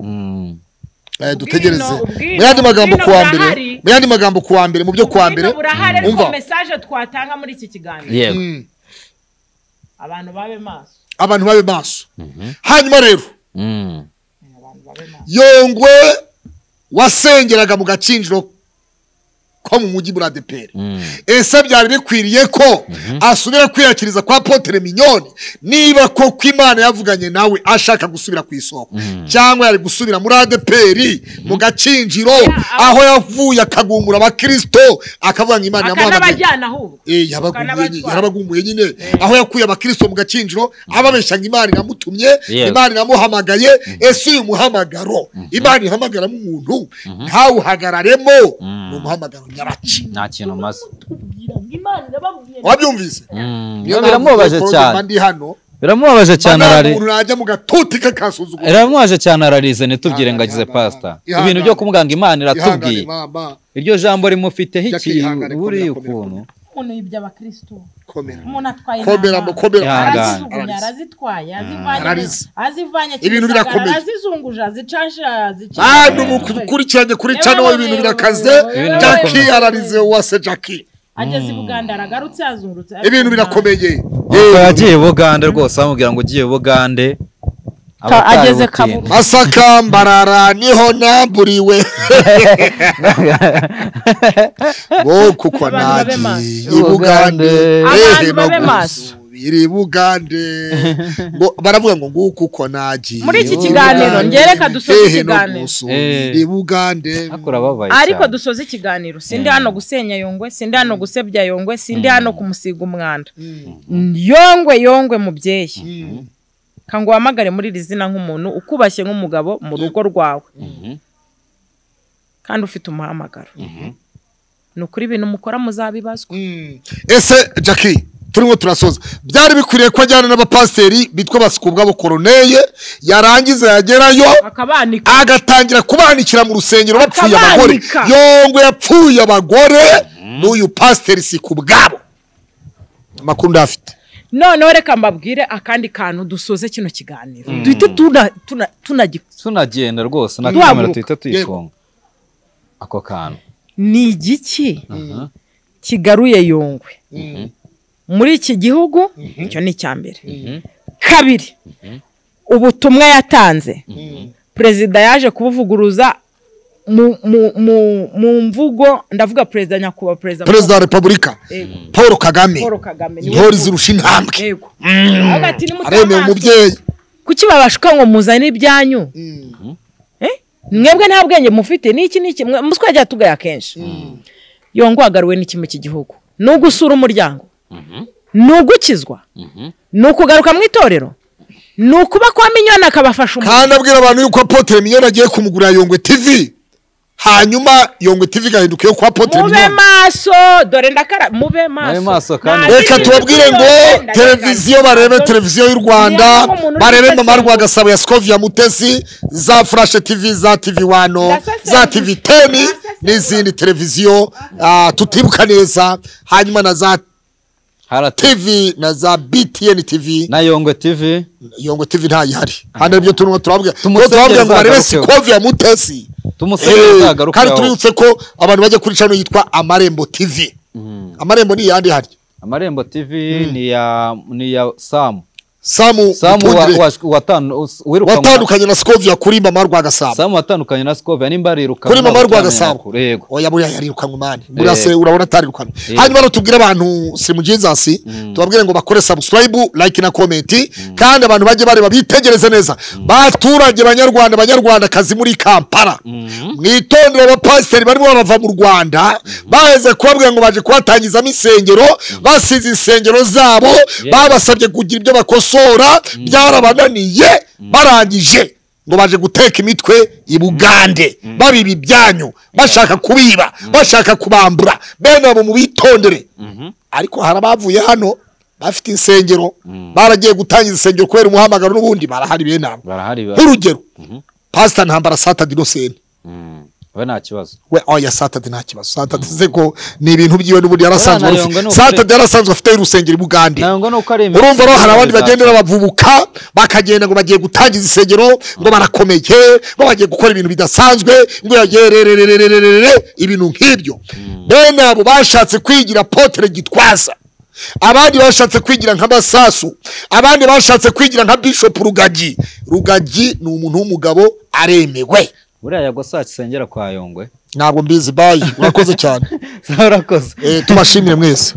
dutegereze mu yandi magambo kuwa mbere mu byo kuwa mbere umva message twatanga muri iki kiganiro yego abantu babe maso hanyuma rero Yongwe wasengeraga mu gacinjiro ko mu mujyi muri ADPR ese byari bikwiriye ko asubira kwiyakiriza kwa Apotre Mignone niba ko Imana yavuganye nawe ashaka gusubira ku isoko cyangwa yari gusubira muri ADPR mu gacinjiro aho yavuye akagumura abakristo akavuga Imana yamuhamagaye yarabagumuye nyine aho yakuye abakristo mu gacinjiro ababeshya Imana iramutumye Imana iramuhamagaye ese uyu muhamagaro Imana ihamagaramo umuntu ntawuhagararemo n'umuhamagaro nyaraci nta kintu maze wabyumvise biramubabaje cyane biramubabaje cyane urajya mu gatuti kakasuzugura biramubabaje cyane ararize ntitubwire ngo agize pastor ibintu byo kumuganga Imana iratubwiye iryo jambo rimufiteho iki buri ukuntu umuntu yibya abakristo umuntu atwaye arazitwaye azivanye ibintu birakomeye azizunguja zicasha mukurikiranye kuri channel ibintu birakaze Jackie ararize wase Jackie ageze i Buganda aragarutse azungurutse ibintu birakomeye yagiye Buganda rwose amubwira ngo ugiye Bugande ageze Kaburu Masaka Mbarara niho namburiwe bo kuko nagiye Bugande abantu babe maso iri Bugande ngo baravuga ngo nguko uko nagiye muri iki kiganiro ngereka dusoze ikiganiro iri Bugande ariko dusoze ikiganiro sindi hano gusenya Yongwe sindi hano gusebya Yongwe sindi hano kumusiga umwanda Yongwe mubyeyi kango wamagare muri rizina nk'umuntu ukubashye nk'umugabo mu rugo rwawe kandi ufite umuhamagaro nukuri ibintu mukora muzabibazwa ese Jackie turimo turasoza byari bikwiriye ko ajyana n'abapasteri bitwa basukubwa bo koroneye yarangiza yagerayo agatangira kubanikira mu rusengero bapfuye abagore Yongwe yapfuye abagore n'uyu pasteri sikubwabo makuru ndafite noneho reka mbabwire akandi kantu dusoze kino kiganiro duhite tunagenda rwose na kamera tuhita tuyifunga ako kantu ni igiki kigaruye Yongwe muri iki gihugu icyo ni icyambere kabiri ubutumwa yatanze perezida yaje kubuvuguruza mu mvugo ndavuga perezida nyakubahwa perezida wa repubulika Paul Kagame intore zirusha intambwe aremeye umubyeyi kuki babashuka ngo muzane ibyanyu mwebwe nta bwenge mufite niki muswe ajya tugaya kenshi Yongwe agaruwe n'ikimo cy'igihugu no gusura umuryango no gukizwa no kugaruka mu itorero no kuba kwa Minyoni akabafasha kandi abwira abantu yuko Apotre Minyoni agiye kumugura Yongwe TV hanyuma Yongwe TV gahinduka yo kwa Apotre Minyoni mube maso dore ndakara mube maso reka tubabwire ngo televiziyo barebe televiziyo y'u Rwanda barebe Mama Rwagasabo ya Scovia Mutesi za Flash TV za TV1 za TV10 n'izindi televiziyo tutibuka neza hanyuma na za TV na za BTN TV na Yongwe TV ntayihari hano ibyo turabwira ngo barebe Scovia Mutesi kandi tubibutse ko abantu bajya kuri channel yitwa Amarembo TV Amarembo ni yandi hari Amarembo TV ni ya Samu watandukanye na Scovia kuri Mama Rwagasabo Samu watandukanye na Scovia nimba ariruka kuri Mama Rwagasabo oya buriya yarirukanwe mani burase urabona atarirukanwe hanyuma no tubwira abantu Slim Jesus tubabwire ngo bakore subscribe like na comment kandi abantu baje bareba bitegereze neza baturage banyarwanda kazi muri Kampala mwitondere abapasiteri barimo bava mu Rwanda baheze kubabwira ngo baje kubatangiza misengero basize insengero zabo babasabye kugira ibyo bakosora byarabananiye barangije ngo baje guteka imitwe i Bugande babiba ibyanyu bashaka kubiba bashaka kubambura bene abo mu bitondere ariko harabavuye hano bafite insengero baragiye gutangiza insengero kubera umuhamagaro n'ubundi barahari bene abo urugero Pastor Ntambara Saturday Innocent we nta kibazo we oya Saturday nta kibazo Saturday zeko ni ibintu byiwe n'ubundi yarasanzwe Saturday yarasanzwe afite urusengero i Bugande urumva ro hari abandi bagendera bavubuka bakagenda ngo bagiye gutangiza insengero ngo barakomeye ngo bagiye gukora ibintu bidasanzwe ngo yagerererererere ibintu nk'ibyo bene abo bashatse kwigira Apotre Gitwaza abandi bashatse kwigira nka Basasu abandi bashatse kwigira nka Bishop Rugagi ni umuntu w'umugabo aremewe buriya yagosa kisengera kwa Yongwe ntabwo mbizi bayi urakoze cyane urakoze tubashimire mwese